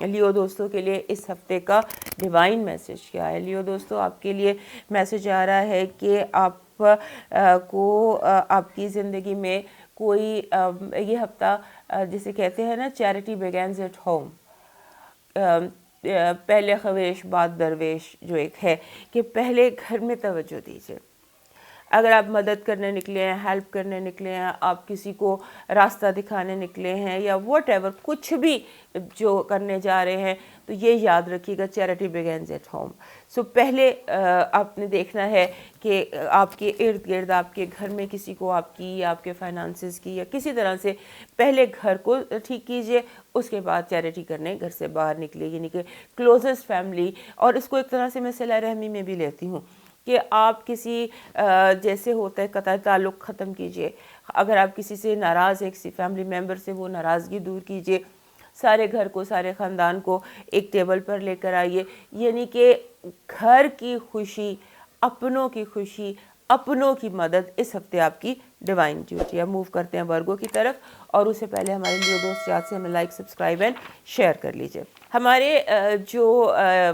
لیو دوستوں کے لیے اس ہفتے کا ڈیوائن میسج کیا ہے؟ لیو دوستوں آپ کے لیے میسج آ رہا ہے کہ آپ کو آپ کی زندگی میں کوئی یہ ہفتہ جسے کہتے ہیں نا چیریٹی بگینز ایٹ ہوم، پہلے خویش بعد درویش جو ایک ہے کہ پہلے گھر میں توجہ دیجیے. اگر آپ مدد کرنے نکلے ہیں، ہیلپ کرنے نکلے ہیں، آپ کسی کو راستہ دکھانے نکلے ہیں یا واٹ ایور کچھ بھی جو کرنے جا رہے ہیں، تو یہ یاد رکھیے گا چیریٹی بگینز ایٹ ہوم. سو پہلے آپ نے دیکھنا ہے کہ آپ کے ارد گرد آپ کے گھر میں کسی کو آپ کی یا آپ کے فائنانسز کی یا کسی طرح سے پہلے گھر کو ٹھیک کیجئے، اس کے بعد چیریٹی کرنے گھر سے باہر نکلے، یعنی کہ کلوزسٹ فیملی. اور اس کو ایک طرح سے میں صلہ رحمی میں بھی لیتی ہوں کہ آپ کسی جیسے ہوتا ہے قطع تعلق ختم کیجئے. اگر آپ کسی سے ناراض ہیں، کسی فیملی ممبر سے، وہ ناراضگی دور کیجئے. سارے گھر کو، سارے خاندان کو ایک ٹیبل پر لے کر آئیے، یعنی کہ گھر کی خوشی، اپنوں کی خوشی، اپنوں کی مدد اس ہفتے آپ کی ڈیوائن ڈیوٹی ہے. موو کرتے ہیں ورگو کی طرف، اور اس سے پہلے ہمارے لیو دوست یاد سے ہمیں لائک، سبسکرائب اینڈ شیئر کر لیجئے. ہمارے جو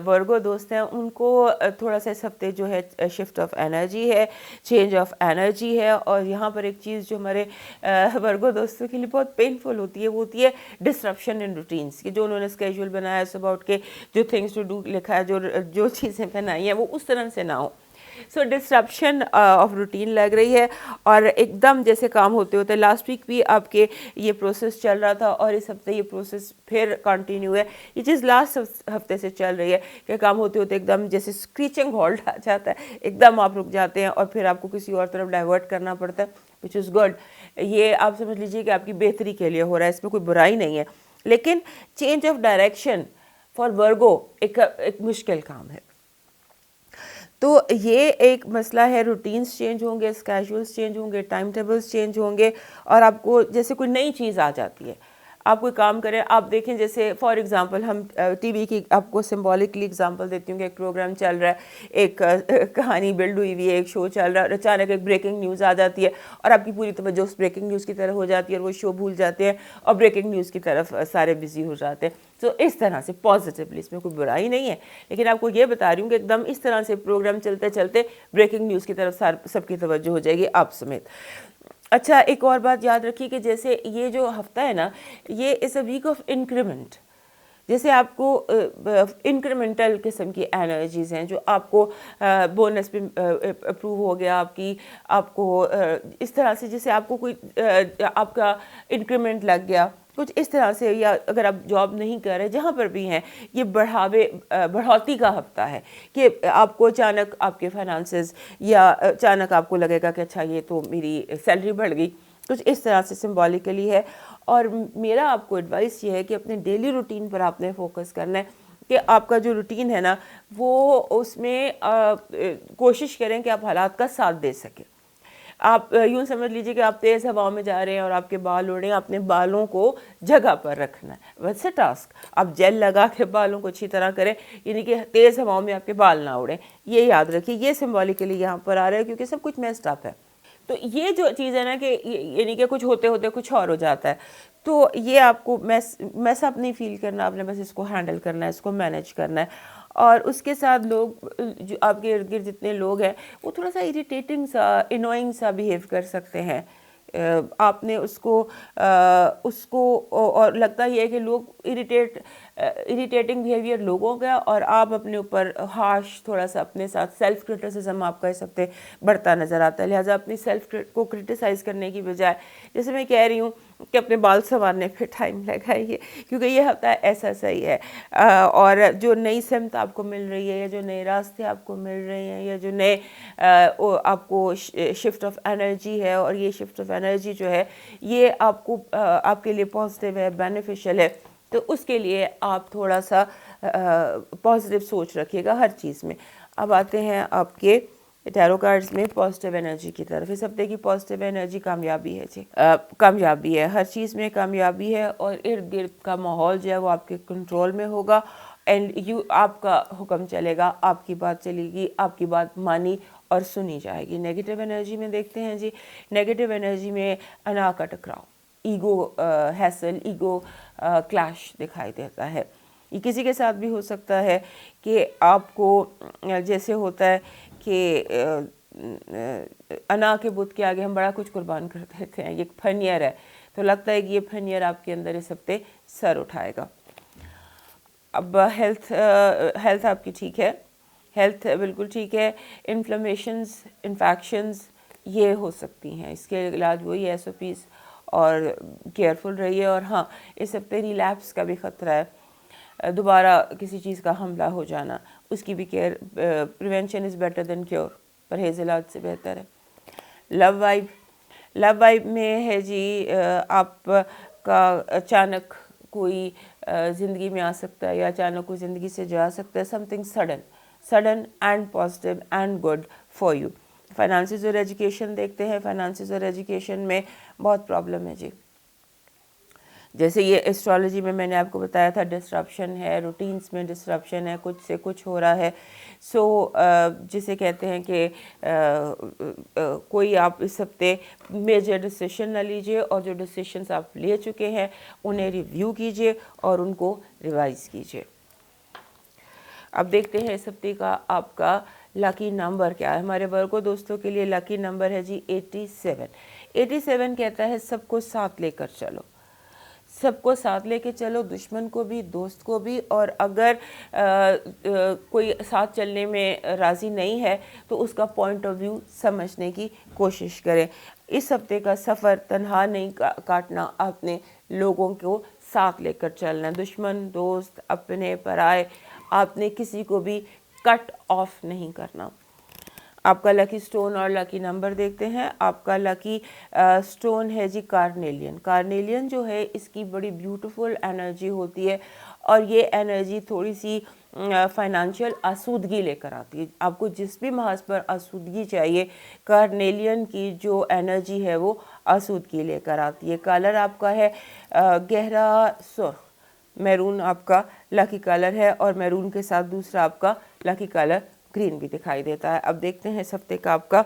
ورگو دوست ہیں ان کو تھوڑا سا اس ہفتے جو ہے شفٹ آف انرجی ہے، چینج آف انرجی ہے. اور یہاں پر ایک چیز جو ہمارے ورگو دوستوں کے لیے بہت پینفل ہوتی ہے، وہ ہوتی ہے ڈسرپشن ان روٹینس، کہ جو انہوں نے اسکیجول بنایا ہے صبح اٹھ کے جو تھنگس ٹو ڈو لکھا ہے، جو چیزیں بنائی ہیں وہ اس طرح سے نہ ہو. سو ڈسرپشن آف روٹین لگ رہی ہے، اور ایک دم جیسے کام ہوتے ہوتے. لاسٹ ویک بھی آپ کے یہ پروسیس چل رہا تھا، اور اس ہفتے یہ پروسیس پھر کنٹینیو ہے. یہ چیز لاسٹ ہفتے سے چل رہی ہے کہ کام ہوتے ہوتے ایک دم جیسے اسکریچنگ ہالٹ آ جاتا ہے، ایک دم آپ رک جاتے ہیں اور پھر آپ کو کسی اور طرف ڈائیورٹ کرنا پڑتا ہے، وچ از گڈ. یہ آپ سمجھ لیجیے کہ آپ کی بہتری کے لیے ہو رہا ہے، اس میں کوئی برائی نہیں ہے. لیکن change of direction for Virgo ایک مشکل کام ہے. تو یہ ایک مسئلہ ہے. روٹینز چینج ہوں گے، اسکیجولز چینج ہوں گے، ٹائم ٹیبلز چینج ہوں گے، اور آپ کو جیسے کوئی نئی چیز آ جاتی ہے. آپ کوئی کام کریں، آپ دیکھیں جیسے فار ایگزامپل ہم ٹی وی کی آپ کو سمبولکلی ایگزامپل دیتی ہوں کہ ایک پروگرام چل رہا ہے، ایک کہانی بلڈ ہوئی ہوئی ہے، ایک شو چل رہا ہے، اور اچانک ایک بریکنگ نیوز آ جاتی ہے اور آپ کی پوری توجہ اس بریکنگ نیوز کی طرف ہو جاتی ہے، اور وہ شو بھول جاتے ہیں اور بریکنگ نیوز کی طرف سارے بزی ہو جاتے ہیں. تو اس طرح سے پازیٹیولی، اس میں کوئی برائی نہیں ہے، لیکن آپ کو یہ بتا رہی ہوں کہ ایک دم اس طرح سے پروگرام چلتے چلتے بریکنگ نیوز کی طرف سب کی توجہ ہو جائے گی، آپ سمیت. اچھا، ایک اور بات یاد رکھیے کہ جیسے یہ جو ہفتہ ہے نا، یہ از اے ویک آف انکریمنٹ. جیسے آپ کو انکریمنٹل قسم کی انرجیز ہیں، جو آپ کو بونس پہ اپروو ہو گیا، آپ کو اس طرح سے جیسے آپ کو کوئی آپ کا انکریمنٹ لگ گیا کچھ اس طرح سے، یا اگر آپ جاب نہیں کر رہے جہاں پر بھی ہیں، یہ بڑھوتی کا ہفتہ ہے کہ آپ کو اچانک آپ کے فائنانسز، یا اچانک آپ کو لگے گا کہ اچھا یہ تو میری سیلری بڑھ گئی، کچھ اس طرح سے سمبولیکلی ہے. اور میرا آپ کو ایڈوائس یہ ہے کہ اپنے ڈیلی روٹین پر آپ نے فوکس کرنا ہے، کہ آپ کا جو روٹین ہے نا وہ اس میں کوشش کریں کہ آپ حالات کا ساتھ دے سکیں. آپ یوں سمجھ لیجئے کہ آپ تیز ہواؤں میں جا رہے ہیں اور آپ کے بال اڑے ہیں، اپنے بالوں کو جگہ پر رکھنا ہے. ویسے ٹاسک آپ جیل لگا کے بالوں کو اچھی طرح کریں، یعنی کہ تیز ہواؤں میں آپ کے بال نہ اڑیں. یہ یاد رکھیے، یہ سمبولیکلی یہاں پر آ رہا ہے کیونکہ سب کچھ میسڈ اپ ہے. تو یہ جو چیز ہے نا کہ یعنی کہ کچھ ہوتے ہوتے کچھ اور ہو جاتا ہے، تو یہ آپ کو میس اپ نہیں فیل کرنا، آپ نے بس اس کو ہینڈل کرنا ہے، اس کو مینیج کرنا ہے. اور اس کے ساتھ لوگ جو آپ کے ارد گرد جتنے لوگ ہیں وہ تھوڑا سا اریٹیٹنگ سا، انوائنگ سا بیہیو کر سکتے ہیں. آپ نے اس کو اور لگتا یہ ہے کہ لوگ اریٹیٹنگ بیہیویئر لوگوں کا، اور آپ اپنے اوپر ہارش تھوڑا سا اپنے ساتھ سیلف کرٹیسزم آپ کہہ سکتے بڑھتا نظر آتا ہے. لہٰذا اپنی سیلف کو کرٹیسائز کرنے کی بجائے، جیسے میں کہہ رہی ہوں کہ اپنے بال سنوارنے پہ ٹائم لگائیے، کیونکہ یہ ہفتہ ایسا صحیح ہے. اور جو نئی سمت آپ کو مل رہی ہے، یا جو نئے راستے آپ کو مل رہے ہیں، یا جو نئے آپ کو شفٹ آف انرجی ہے، اور یہ شفٹ آف انرجی جو ہے یہ آپ کے لیے پازیٹیو ہے، بینیفیشل ہے. تو اس کے لیے آپ تھوڑا سا پازیٹیو سوچ رکھیے گا ہر چیز میں. اب آتے ہیں آپ کے ٹیرو کارڈز میں پازیٹیو انرجی کی طرف. اس ہفتے کی پازیٹیو انرجی کامیابی ہے جی، کامیابی ہے، ہر چیز میں کامیابی ہے، اور ارد گرد کا ماحول جو ہے وہ آپ کے کنٹرول میں ہوگا. اینڈ آپ کا حکم چلے گا، آپ کی بات چلے گی، آپ کی بات مانی اور سنی جائے گی. نیگیٹو انرجی میں دیکھتے ہیں جی، نیگیٹو انرجی میں انا کا ٹکراؤ، ایگو ہیسل، ایگو کلیش دکھائی دیتا ہے. یہ کسی کے ساتھ بھی ہو سکتا ہے کہ آپ کو جیسے ہوتا ہے کہ انا کے بت کے آگے ہم بڑا کچھ قربان کر دیتے ہیں، یہ پھن ایئر ہے تو لگتا ہے کہ یہ پھن ایئر آپ کے اندر اس ہفتے سر اٹھائے گا۔ اب ہیلتھ آپ کی ٹھیک ہے، ہیلتھ بالکل ٹھیک ہے، انفلمیشنز انفیکشنز یہ ہو سکتی ہیں، اس کے علاج وہی ایس او پیز اور کیئرفل رہیے۔ اور ہاں اس ہفتے ریلیپس کا بھی خطرہ ہے، دوبارہ کسی چیز کا حملہ ہو جانا، اس کی بھی care, prevention is better than cure, پرہیز علاج سے بہتر ہے۔ لو وائب میں ہے جی آپ کا اچانک کوئی زندگی میں آ سکتا ہے یا اچانک کوئی زندگی سے جا سکتا ہے، some thing sudden and positive and good for you. Finances اور ایجوکیشن دیکھتے ہیں، فائنانسز اور ایجوکیشن میں بہت پرابلم ہے جی، جیسے یہ اسٹرالوجی میں نے آپ کو بتایا تھا ڈسرپشن ہے، روٹینز میں ڈسرپشن ہے، کچھ سے کچھ ہو رہا ہے، سو جسے کہتے ہیں کہ کوئی آپ اس ہفتے میجر ڈیسیشن نہ لیجئے، اور جو ڈیسیشنز آپ لے چکے ہیں انہیں ریویو کیجئے اور ان کو ریوائز کیجئے۔ اب دیکھتے ہیں اس ہفتے کا آپ کا لکی نمبر کیا ہے۔ ہمارے ورگو دوستوں کے لیے لکی نمبر ہے جی 87۔ 87 کہتا ہے سب کو ساتھ لے کر چلو، سب کو ساتھ لے کے چلو، دشمن کو بھی دوست کو بھی، اور اگر کوئی ساتھ چلنے میں راضی نہیں ہے تو اس کا پوائنٹ آف ویو سمجھنے کی کوشش کریں۔ اس ہفتے کا سفر تنہا نہیں کاٹنا، آپ نے لوگوں کو ساتھ لے کر چلنا ہے، دشمن دوست اپنے پرائے، آپ نے کسی کو بھی کٹ آف نہیں کرنا۔ آپ کا لکی سٹون اور لکی نمبر دیکھتے ہیں۔ آپ کا لکی سٹون ہے جی کارنیلین۔ کارنیلین جو ہے اس کی بڑی بیوٹیفل انرجی ہوتی ہے، اور یہ انرجی تھوڑی سی فائنانشیل آسودگی لے کر آتی ہے۔ آپ کو جس بھی محاذ پر آسودگی چاہیے، کارنیلین کی جو انرجی ہے وہ آسودگی لے کر آتی ہے۔ کلر آپ کا ہے گہرا سرخ، میرون آپ کا لکی کلر ہے، اور میرون کے ساتھ دوسرا آپ کا لکی کلر گرین بھی دکھائی دیتا ہے۔ اب دیکھتے ہیں اس ہفتے کا آپ کا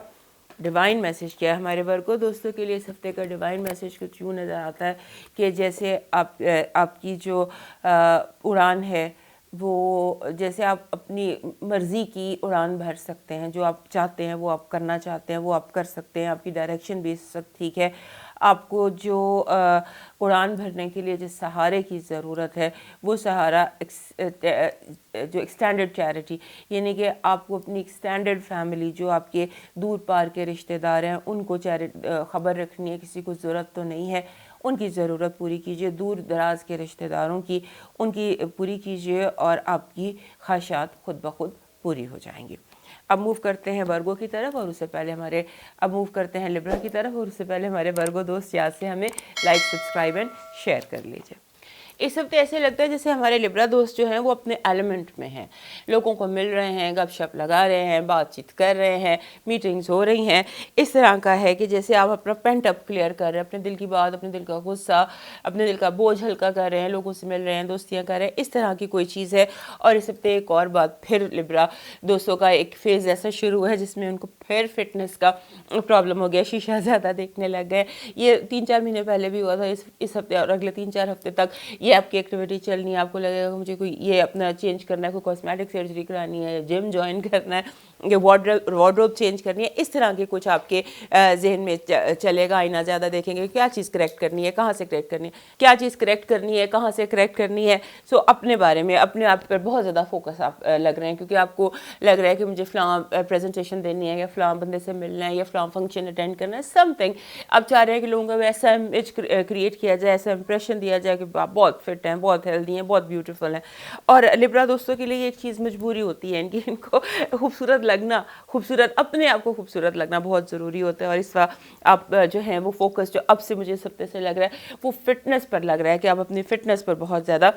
ڈیوائن میسج کیا ہے۔ ہمارے ورگو دوستوں کے لیے اس ہفتے کا ڈیوائن میسج کچھ یوں نظر آتا ہے کہ جیسے آپ کی جو اڑان ہے وہ جیسے آپ اپنی مرضی کی اڑان بھر سکتے ہیں، جو آپ چاہتے ہیں وہ آپ کرنا چاہتے ہیں وہ آپ کر سکتے ہیں، آپ کی ڈائریکشن بھی اس وقت ٹھیک ہے۔ آپ کو جو اڑان بھرنے کے لیے جس سہارے کی ضرورت ہے وہ سہارا جو ایکسٹینڈڈ چیریٹی، یعنی کہ آپ کو اپنی ایکسٹینڈڈ فیملی جو آپ کے دور پار کے رشتہ دار ہیں ان کو خبر رکھنی ہے، کسی کو ضرورت تو نہیں ہے، ان کی ضرورت پوری کیجئے، دور دراز کے رشتہ داروں کی ان کی پوری کیجئے، اور آپ کی خواہشات خود بخود پوری ہو جائیں گی۔ اب موو کرتے ہیں ورگو کی طرف، اور اس سے پہلے موو کرتے ہیں لبرا کی طرف، اور اس سے پہلے ہمارے ورگو دوست یاد سے ہمیں لائک، سبسکرائب اینڈ شیئر کر لیجئے۔ اس ہفتے ایسے لگتا ہے جیسے ہمارے لبرا دوست جو ہیں وہ اپنے ایلیمنٹ میں ہیں، لوگوں کو مل رہے ہیں، گپ شپ لگا رہے ہیں، بات چیت کر رہے ہیں، میٹنگز ہو رہی ہیں، اس طرح کا ہے کہ جیسے آپ اپنا پینٹ اپ کلیئر کر رہے ہیں، اپنے دل کی بات، اپنے دل کا غصہ، اپنے دل کا بوجھ ہلکا کر رہے ہیں، لوگوں سے مل رہے ہیں، دوستیاں کر رہے ہیں، اس طرح کی کوئی چیز ہے۔ اور اس ہفتے ایک اور بات پھر لبرا دوستوں کا ایک فیز ایسا شروع ہے جس میں ان کو پھر فٹنس کا پرابلم ہو گیا، شیشہ زیادہ دیکھنے لگ گئے۔ یہ 3-4 مہینے پہلے بھی ہوا تھا، اس ہفتے اور اگلے 3-4 ہفتے تک یہ آپ کی ایکٹیویٹی چلنی ہے، آپ کو لگے گا مجھے کوئی یہ اپنا چینج کرنا ہے، کوئی کاسمیٹک سرجری کرانی ہے، جم جوائن کرنا ہے، یہ وارڈروب چینج کرنی ہے، اس طرح کے کچھ آپ کے ذہن میں چلے گا۔ آئینہ زیادہ دیکھیں گے، کیا چیز کریکٹ کرنی ہے، کہاں سے کریکٹ کرنی ہے، کیا چیز کریکٹ کرنی ہے، کہاں سے کریکٹ کرنی ہے۔ سو اپنے بارے میں، اپنے آپ پر بہت زیادہ فوکس آپ لگ رہے ہیں، کیونکہ آپ کو لگ رہا ہے کہ مجھے فلاں پریزنٹیشن دینی ہے، یا فلاں بندے سے ملنا ہے، یا فلاں فنکشن اٹینڈ کرنا ہے، سم تھنگ آپ چاہ رہے ہیں کہ لوگوں کا ایسا امیج کریٹ کیا جائے، ایسا امپریشن دیا جائے کہ آپ بہت فٹ ہیں، بہت ہیلدی ہیں، بہت بیوٹیفل ہیں۔ اور لبرا دوستوں کے لیے یہ ایک چیز مجبوری ہوتی ہے ان کو خوبصورت لگنا، اپنے آپ کو خوبصورت لگنا بہت ضروری ہوتا ہے۔ اور اس وقت آپ جو ہیں وہ فوکس جو اب سے مجھے اس ہفتے سے لگ رہا ہے وہ فٹنس پر لگ رہا ہے کہ آپ اپنی فٹنس پر بہت زیادہ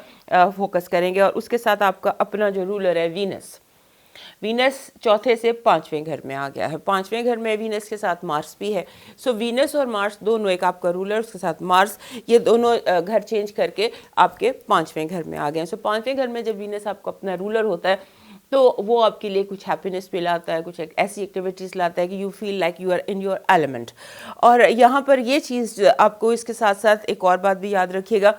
فوکس کریں گے۔ اور اس کے ساتھ آپ کا اپنا جو رولر ہے وینس چوتھے سے 5ویں گھر میں آ گیا ہے، 5ویں گھر میں وینس کے ساتھ مارس بھی ہے۔ سو وینس اور مارس دونوں، ایک آپ کا رولر اس کے ساتھ مارس، یہ دونوں گھر چینج کر کے آپ کے 5ویں گھر میں آ گئے ہیں۔ سو 5ویں گھر میں جب وینس آپ کو اپنا رولر ہوتا ہے تو وہ آپ کے لیے کچھ ہیپینس بھی لاتا ہے، کچھ ایسی ایکٹیویٹیز لاتا ہے کہ you feel like you are in your element. اور یہاں پر یہ چیز آپ کو اس کے ساتھ ساتھ ایک اور بات بھی یاد رکھیے گا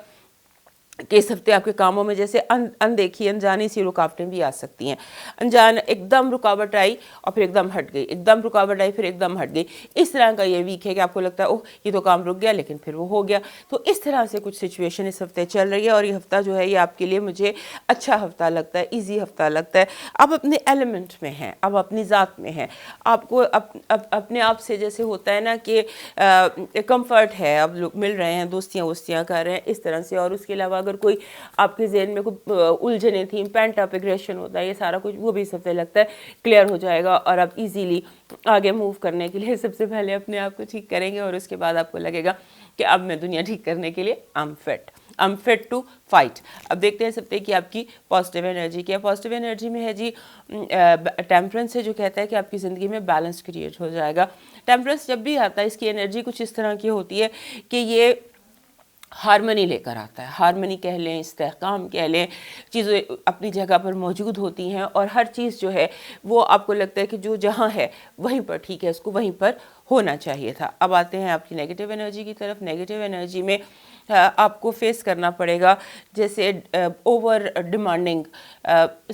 کہ اس ہفتے آپ کے کاموں میں جیسے اندیکھی انجانی سی رکاوٹیں بھی آ سکتی ہیں. ایک دم رکاوٹ آئی اور پھر ایک دم ہٹ گئی، ایک دم رکاوٹ آئی پھر ایک دم ہٹ گئی. اس طرح کا یہ ویک ہے کہ آپ کو لگتا ہے اوہ یہ تو کام رک گیا لیکن پھر وہ ہو گیا. تو اس طرح سے کچھ سچویشن اس ہفتے چل رہی ہے اور یہ ہفتہ جو ہے یہ آپ کے لیے مجھے اچھا ہفتہ لگتا ہے، ایزی ہفتہ لگتا ہے. آپ اپنے ایلیمنٹ میں ہیں، آپ اپنی ذات میں ہیں، آپ کو اپنے آپ سے جیسے ہوتا ہے نا کہ کمفرٹ ہے، اب لوگ مل رہے ہیں، دوستیاں وستیاں کر رہے ہیں اس طرح سے. اور اس کے علاوہ اگر کوئی آپ کے ذہن میں کوئی الجھنیں تھیں، پینٹ اپ ایگریشن ہوتا ہے، یہ سارا کچھ وہ بھی سب سے لگتا ہے کلیئر ہو جائے گا اور آپ ایزیلی آگے موو کرنے کے لیے سب سے پہلے اپنے آپ کو ٹھیک کریں گے اور اس کے بعد آپ کو لگے گا کہ اب میں دنیا ٹھیک کرنے کے لیے I'm fit to fight. اب دیکھتے ہیں سب کی آپ کی پازیٹیو انرجی کیا. پازیٹیو انرجی میں ہے جی ٹیمپرنس ہے جو کہتا ہے کہ آپ کی زندگی میں بیلنس کریٹ ہو جائے گا. ٹیمپرنس جب بھی آتا ہے اس کی انرجی کچھ اس طرح کی ہوتی ہے کہ یہ ہارمنی لے کر آتا ہے. ہارمنی کہہ لیں، استحکام کہہ لیں، چیزیں اپنی جگہ پر موجود ہوتی ہیں اور ہر چیز جو ہے وہ آپ کو لگتا ہے کہ جو جہاں ہے وہیں پر ٹھیک ہے، اس کو وہیں پر ہونا چاہیے تھا. اب آتے ہیں آپ کی نیگیٹیو انرجی کی طرف. نیگیٹیو انرجی میں آپ کو فیس کرنا پڑے گا جیسے اوور ڈیمانڈنگ.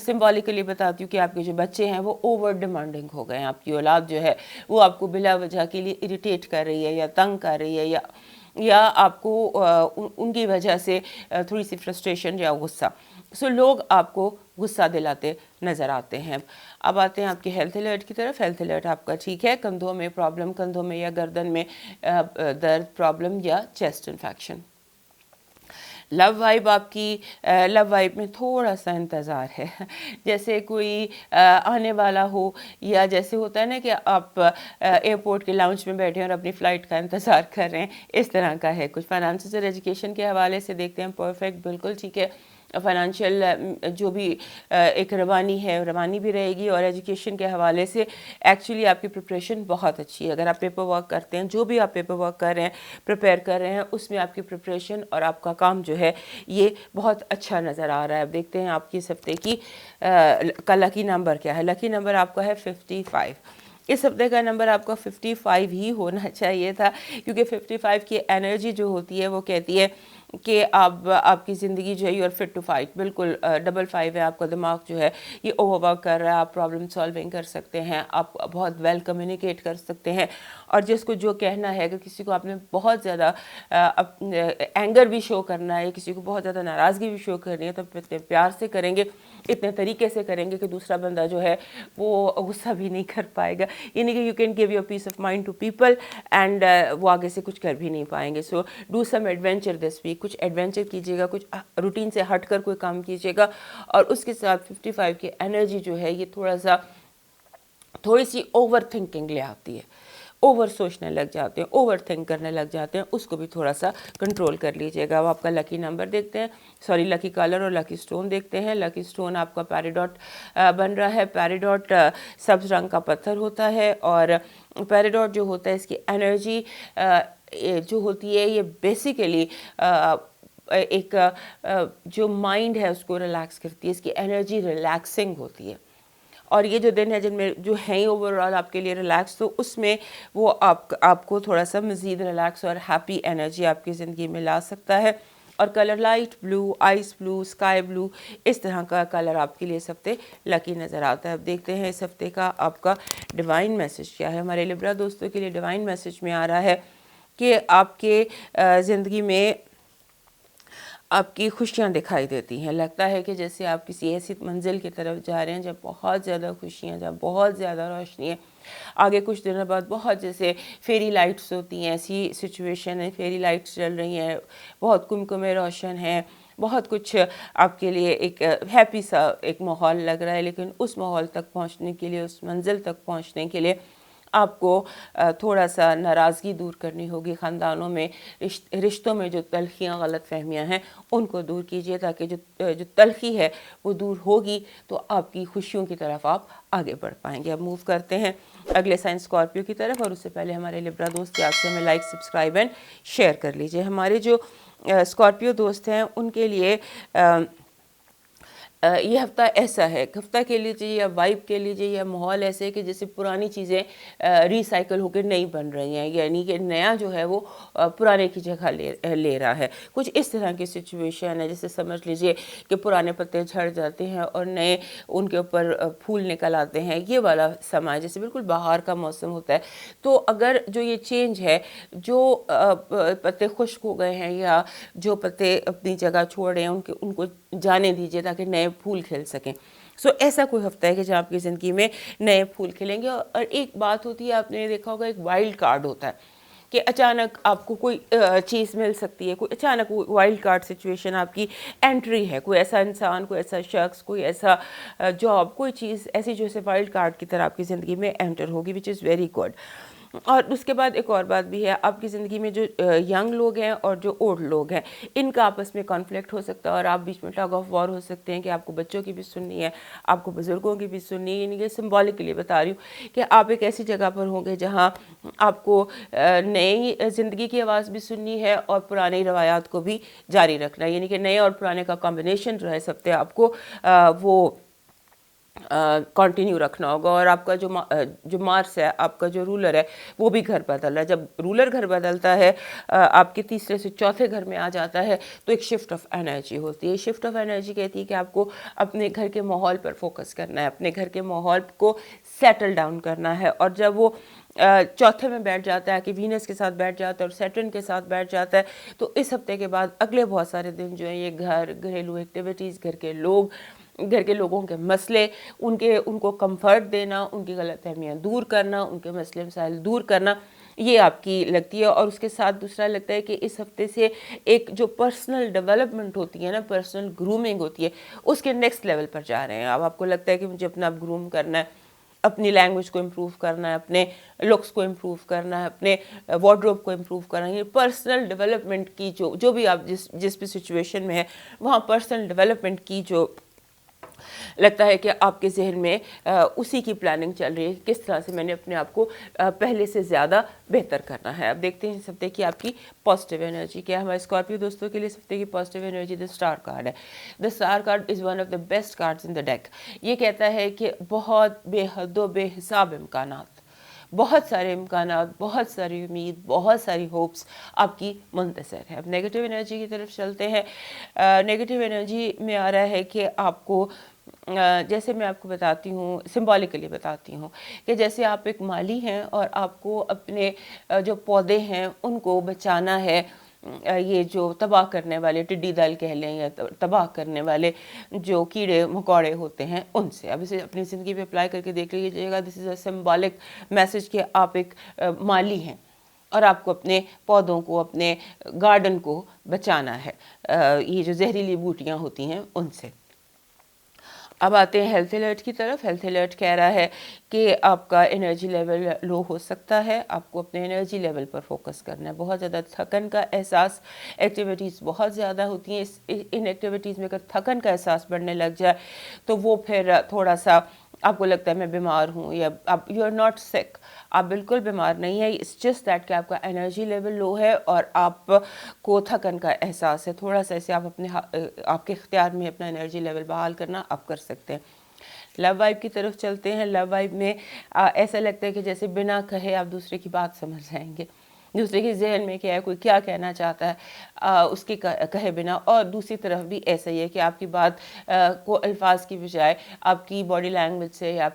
سمبولیکلی بتاتی ہوں کہ آپ کے جو بچے ہیں وہ اوور ڈیمانڈنگ ہو گئے ہیں. آپ کی اولاد جو ہے وہ آپ کو بلا وجہ کے لیے اریٹیٹ کر رہی ہے یا تنگ کر رہی ہے یا آپ کو ان کی وجہ سے تھوڑی سی فرسٹریشن یا غصہ. لوگ آپ کو غصہ دلاتے نظر آتے ہیں. اب آتے ہیں آپ کے ہیلتھ الرٹ کی طرف. ہیلتھ الرٹ آپ کا ٹھیک ہے. کندھوں میں پرابلم، کندھوں میں یا گردن میں درد پرابلم یا چیسٹ انفیکشن. لو وائب آپ کی لو وائب میں تھوڑا سا انتظار ہے، جیسے کوئی آنے والا ہو یا جیسے ہوتا ہے نا کہ آپ ایئرپورٹ کے لاؤنج میں بیٹھے ہیں اور اپنی فلائٹ کا انتظار کر رہے ہیں، اس طرح کا ہے کچھ. فائنانسز اور ایجوکیشن کے حوالے سے دیکھتے ہیں. پرفیکٹ، بالکل ٹھیک ہے. فائنینشیل جو بھی ایک روانی ہے روانی بھی رہے گی. اور ایجوکیشن کے حوالے سے ایکچولی آپ کی پریپریشن بہت اچھی ہے. اگر آپ پیپر ورک کرتے ہیں، جو بھی آپ پیپر ورک کر رہے ہیں، پریپیئر کر رہے ہیں، اس میں آپ کی پریپریشن اور آپ کا کام جو ہے یہ بہت اچھا نظر آ رہا ہے. اب دیکھتے ہیں آپ کی اس ہفتے کی کا لکی نمبر کیا ہے. لکی نمبر آپ کا ہے 55. اس ہفتے کا نمبر آپ کا 55 ہی ہونا چاہیے تھا کیونکہ 55 کی انرجی جو ہوتی ہے وہ کہتی ہے کہ آپ کی زندگی جو ہے you are fit to fight. بالکل 55 ہے. آپ کا دماغ جو ہے یہ اوور ورک کر رہا ہے. آپ پرابلم سالونگ کر سکتے ہیں، آپ بہت ویل کمیونیکیٹ کر سکتے ہیں اور جس کو جو کہنا ہے، اگر کسی کو آپ نے بہت زیادہ اینگر بھی شو کرنا ہے، کسی کو بہت زیادہ ناراضگی بھی شو کرنی ہے تو اتنے پیار سے کریں گے، اتنے طریقے سے کریں گے کہ دوسرا بندہ جو ہے وہ غصہ بھی نہیں کر پائے گا. یعنی کہ you can give your peace of mind to people and وہ آگے سے کچھ کر بھی نہیں پائیں گے. So do some adventure this week. کچھ ایڈونچر کیجیے گا، کچھ روٹین سے ہٹ کر کوئی کام کیجیے گا. اور اس کے ساتھ 55 کی انرجی جو ہے یہ تھوڑی سی اوور تھنکنگ لے آتی ہے. اوور سوچنے لگ جاتے ہیں، اوور تھنک کرنے لگ جاتے ہیں. اس کو بھی تھوڑا سا کنٹرول کر لیجیے گا. اب آپ کا لکی نمبر دیکھتے ہیں، لکی کلر اور لکی سٹون دیکھتے ہیں. لکی سٹون آپ کا پیریڈاٹ بن رہا ہے. پیریڈاٹ سبز رنگ کا پتھر ہوتا ہے اور پیریڈاٹ جو ہوتا ہے اس کی انرجی جو ہوتی ہے یہ بیسیکلی ایک جو مائنڈ ہے اس کو ریلیکس کرتی ہے. اس کی انرجی ریلیکسنگ ہوتی ہے. اور یہ جو دن ہے جن میں جو ہیں اوور آل آپ کے لیے ریلیکس، تو اس میں وہ آپ کو تھوڑا سا مزید ریلیکس اور ہیپی انرجی آپ کی زندگی میں لا سکتا ہے. اور کلر لائٹ بلو، آئس بلو، اسکائی بلو، اس طرح کا کلر آپ کے لیے اس ہفتے لکی نظر آتا ہے. اب دیکھتے ہیں اس ہفتے کا آپ کا ڈیوائن میسج کیا ہے. ہمارے لبرا دوستوں کے لیے ڈیوائن میسج میں آ رہا ہے کہ آپ کے زندگی میں آپ کی خوشیاں دکھائی دیتی ہیں. لگتا ہے کہ جیسے آپ کسی ایسی منزل کی طرف جا رہے ہیں جب بہت زیادہ خوشیاں، جب بہت زیادہ روشنی ہے. آگے کچھ دنوں بعد بہت جیسے فیری لائٹس ہوتی ہیں، ایسی سچویشن ہے، فیری لائٹس چل رہی ہیں، بہت کمکمے روشن ہیں، بہت کچھ آپ کے لیے ایک ہیپی سا ایک ماحول لگ رہا ہے. لیکن اس ماحول تک پہنچنے کے لیے، اس منزل تک پہنچنے کے لیے آپ کو تھوڑا سا ناراضگی دور کرنی ہوگی. خاندانوں میں، رشتوں میں جو تلخیاں، غلط فہمیاں ہیں ان کو دور کیجیے تاکہ جو تلخی ہے وہ دور ہوگی تو آپ کی خوشیوں کی طرف آپ آگے بڑھ پائیں گے. اب موو کرتے ہیں اگلے سائن اسکارپیو کی طرف. اور اس سے پہلے ہمارے لبرا دوست آپ سے ہمیں لائک، سبسکرائب اینڈ شیئر کر لیجیے. ہمارے جو اسکارپیو دوست ہیں ان کے لیے یہ ہفتہ ایسا ہے، ہفتہ کہہ لیجیے یا وائب کہہ لیجیے یا ماحول ایسے ہے کہ جیسے پرانی چیزیں ریسائیکل ہو کے نئی بن رہی ہیں، یعنی کہ نیا جو ہے وہ پرانے کی جگہ لے رہا ہے. کچھ اس طرح کی سچویشن ہے، جیسے سمجھ لیجیے کہ پرانے پتے جھڑ جاتے ہیں اور نئے ان کے اوپر پھول نکل آتے ہیں. یہ والا سما جیسے بالکل بہار کا موسم ہوتا ہے. تو اگر جو یہ چینج ہے، جو پتے خشک ہو گئے ہیں یا جو پتے اپنی جگہ چھوڑ رہے ہیں، ان کو جانے دیجیے تاکہ نئے پھول کھل سکیں. ایسا کوئی ہفتہ ہے کہ جہاں آپ کی زندگی میں نئے پھول کھلیں گے. اور ایک بات ہوتی ہے، آپ نے دیکھا ہوگا، ایک وائلڈ کارڈ ہوتا ہے کہ اچانک آپ کو کوئی چیز مل سکتی ہے، کوئی اچانک وائلڈ کارڈ سچویشن آپ کی انٹری ہے، کوئی ایسا انسان، کوئی ایسا شخص، کوئی ایسا جاب، کوئی چیز ایسی جو وائلڈ کارڈ کی طرح آپ کی زندگی میں انٹر ہوگی، وچ از ویری گڈ. اور اس کے بعد ایک اور بات بھی ہے، آپ کی زندگی میں جو ینگ لوگ ہیں اور جو اولڈ لوگ ہیں، ان کا آپس میں کانفلکٹ ہو سکتا ہے اور آپ بیچ میں ٹگ آف وار ہو سکتے ہیں کہ آپ کو بچوں کی بھی سننی ہے، آپ کو بزرگوں کی بھی سننی ہے. یعنی کہ سمبولکلی بتا رہی ہوں کہ آپ ایک ایسی جگہ پر ہوں گے جہاں آپ کو نئی زندگی کی آواز بھی سننی ہے اور پرانی روایات کو بھی جاری رکھنا ہے. یعنی کہ نئے اور پرانے کا کمبینیشن جو ہے اس ہفتے آپ کو وہ کنٹینیو رکھنا ہوگا. اور آپ کا جو مارس ہے، آپ کا جو رولر ہے، وہ بھی گھر بدل رہا ہے. جب رولر گھر بدلتا ہے، آپ کے تیسرے سے چوتھے گھر میں آ جاتا ہے، تو ایک شفٹ آف انرجی ہوتی ہے. شفٹ آف انرجی کہتی ہے کہ آپ کو اپنے گھر کے ماحول پر فوکس کرنا ہے، اپنے گھر کے ماحول کو سیٹل ڈاؤن کرنا ہے. اور جب وہ چوتھے میں بیٹھ جاتا ہے کہ وینس کے ساتھ بیٹھ جاتا ہے اور سیٹرن کے ساتھ بیٹھ جاتا ہے، تو اس ہفتے کے بعد اگلے بہت سارے دن جو ہیں یہ گھریلو ایکٹیویٹیز، گھر کے لوگوں کے مسئلے، ان کو کمفرٹ دینا، ان کی غلط فہمیاں دور کرنا، ان کے مسئلے مسائل دور کرنا، یہ آپ کی لگتی ہے. اور اس کے ساتھ دوسرا لگتا ہے کہ اس ہفتے سے ایک جو پرسنل ڈیولپمنٹ ہوتی ہے نا، پرسنل گرومنگ ہوتی ہے، اس کے نیکسٹ لیول پر جا رہے ہیں. اب آپ کو لگتا ہے کہ مجھے اپنا گروم کرنا ہے، اپنی لینگویج کو امپروو کرنا ہے، اپنے لکس کو امپروو کرنا ہے، اپنے وارڈروب کو امپروو کرنا ہے. یہ پرسنل ڈیولپمنٹ کی جو بھی آپ جس بھی سچویشن میں ہے، وہاں پرسنل ڈیولپمنٹ کی جو لگتا ہے کہ آپ کے ذہن میں اسی کی پلاننگ چل رہی ہے، کس طرح سے میں نے اپنے آپ کو پہلے سے زیادہ بہتر کرنا ہے. اب دیکھتے ہیں اس ہفتے کی آپ کی پازیٹیو انرجی کیا ہے. ہمارے اسکارپیو دوستوں کے لیے اس ہفتے کی positive energy the star card ہے. The star card is one of the best cards in the deck. یہ کہتا ہے کہ بہت بے حد و بے حساب امکانات، بہت سارے امکانات، بہت ساری امید، بہت ساری ہوپس آپ کی منتظر ہے. اب نیگیٹو انرجی کی طرف چلتے ہیں. نیگیٹو انرجی میں آ رہا ہے کہ آپ کو، جیسے میں آپ کو بتاتی ہوں، سمبولکلی بتاتی ہوں کہ جیسے آپ ایک مالی ہیں اور آپ کو اپنے جو پودے ہیں ان کو بچانا ہے یہ جو تباہ کرنے والے ٹڈی دل کہہ لیں یا تباہ کرنے والے جو کیڑے مکوڑے ہوتے ہیں ان سے. اب اسے اپنی زندگی پہ اپلائی کر کے دیکھ لیجیے گا. دس از اے سمبولک میسج کہ آپ ایک مالی ہیں اور آپ کو اپنے پودوں کو، اپنے گارڈن کو بچانا ہے یہ جو زہریلی بوٹیاں ہوتی ہیں ان سے. اب آتے ہیں ہیلتھ الرٹ کی طرف. ہیلتھ الرٹ کہہ رہا ہے کہ آپ کا انرجی لیول لو ہو سکتا ہے. آپ کو اپنے انرجی لیول پر فوکس کرنا ہے. بہت زیادہ تھکن کا احساس، ایکٹیویٹیز بہت زیادہ ہوتی ہیں، ان ایکٹیویٹیز میں اگر تھکن کا احساس بڑھنے لگ جائے تو وہ پھر تھوڑا سا آپ کو لگتا ہے میں بیمار ہوں، یا یو آر ناٹ سک، آپ بالکل بیمار نہیں ہے. اٹس جسٹ دیٹ کہ آپ کا انرجی لیول لو ہے اور آپ کو تھکن کا احساس ہے. تھوڑا سا اسے آپ کے اختیار میں اپنا انرجی لیول بحال کرنا آپ کر سکتے ہیں. لو وائب کی طرف چلتے ہیں. لو وائب میں ایسا لگتا ہے کہ جیسے بنا کہے آپ دوسرے کی بات سمجھ جائیں گے، دوسرے کے ذہن میں کیا ہے، کوئی کیا کہنا چاہتا ہے اس کے کہے بنا. اور دوسری طرف بھی ایسا ہی ہے کہ آپ کی بات کو الفاظ کی بجائے آپ کی باڈی لینگویج سے یا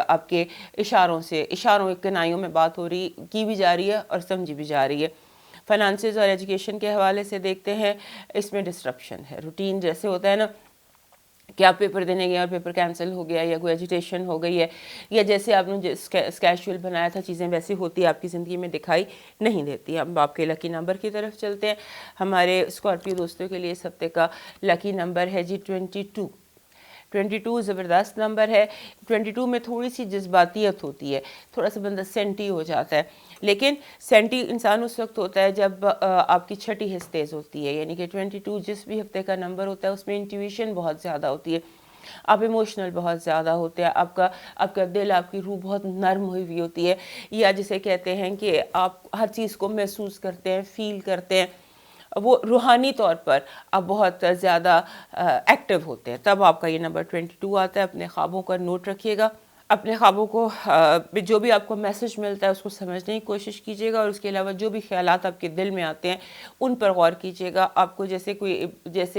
آپ کے اشاروں کنائیوں میں بات ہو رہی کی بھی جا رہی ہے اور سمجھی بھی جا رہی ہے. فائنانسز اور ایجوکیشن کے حوالے سے دیکھتے ہیں. اس میں ڈسٹرپشن ہے. روٹین جیسے ہوتا ہے نا کہ آپ پیپر دینے گئے اور پیپر کینسل ہو گیا یا کوئی ایجیٹیشن ہو گئی ہے، یا جیسے آپ نے اسکیجول بنایا تھا چیزیں ویسی ہوتی آپ کی زندگی میں دکھائی نہیں دیتی. ہم آپ کے لکی نمبر کی طرف چلتے ہیں. ہمارے اسکارپیو دوستوں کے لیے اس ہفتے کا لکی نمبر ہے جی 22. 22 زبردست نمبر ہے. 22 میں تھوڑی سی جذباتیت ہوتی ہے، تھوڑا سا بندہ سینٹی ہو جاتا ہے. لیکن سینٹی انسان اس وقت ہوتا ہے جب آپ کی چھٹی حص تیز ہوتی ہے. یعنی کہ 22 جس بھی ہفتے کا نمبر ہوتا ہے اس میں انٹیویشن بہت زیادہ ہوتی ہے. آپ ایموشنل بہت زیادہ ہوتے ہیں. آپ کا دل، آپ کی روح بہت نرم ہوئی ہوئی ہوتی ہے، یا جسے کہتے ہیں کہ آپ ہر چیز کو محسوس کرتے ہیں، فیل کرتے ہیں. وہ روحانی طور پر آپ بہت زیادہ ایکٹیو ہوتے ہیں، تب آپ کا یہ نمبر 22 آتا ہے۔ اپنے خوابوں کا نوٹ رکھیے گا، اپنے خوابوں کو جو بھی آپ کو میسج ملتا ہے اس کو سمجھنے کی کوشش کیجیے گا، اور اس کے علاوہ جو بھی خیالات آپ کے دل میں آتے ہیں ان پر غور کیجیے گا۔ آپ کو جیسے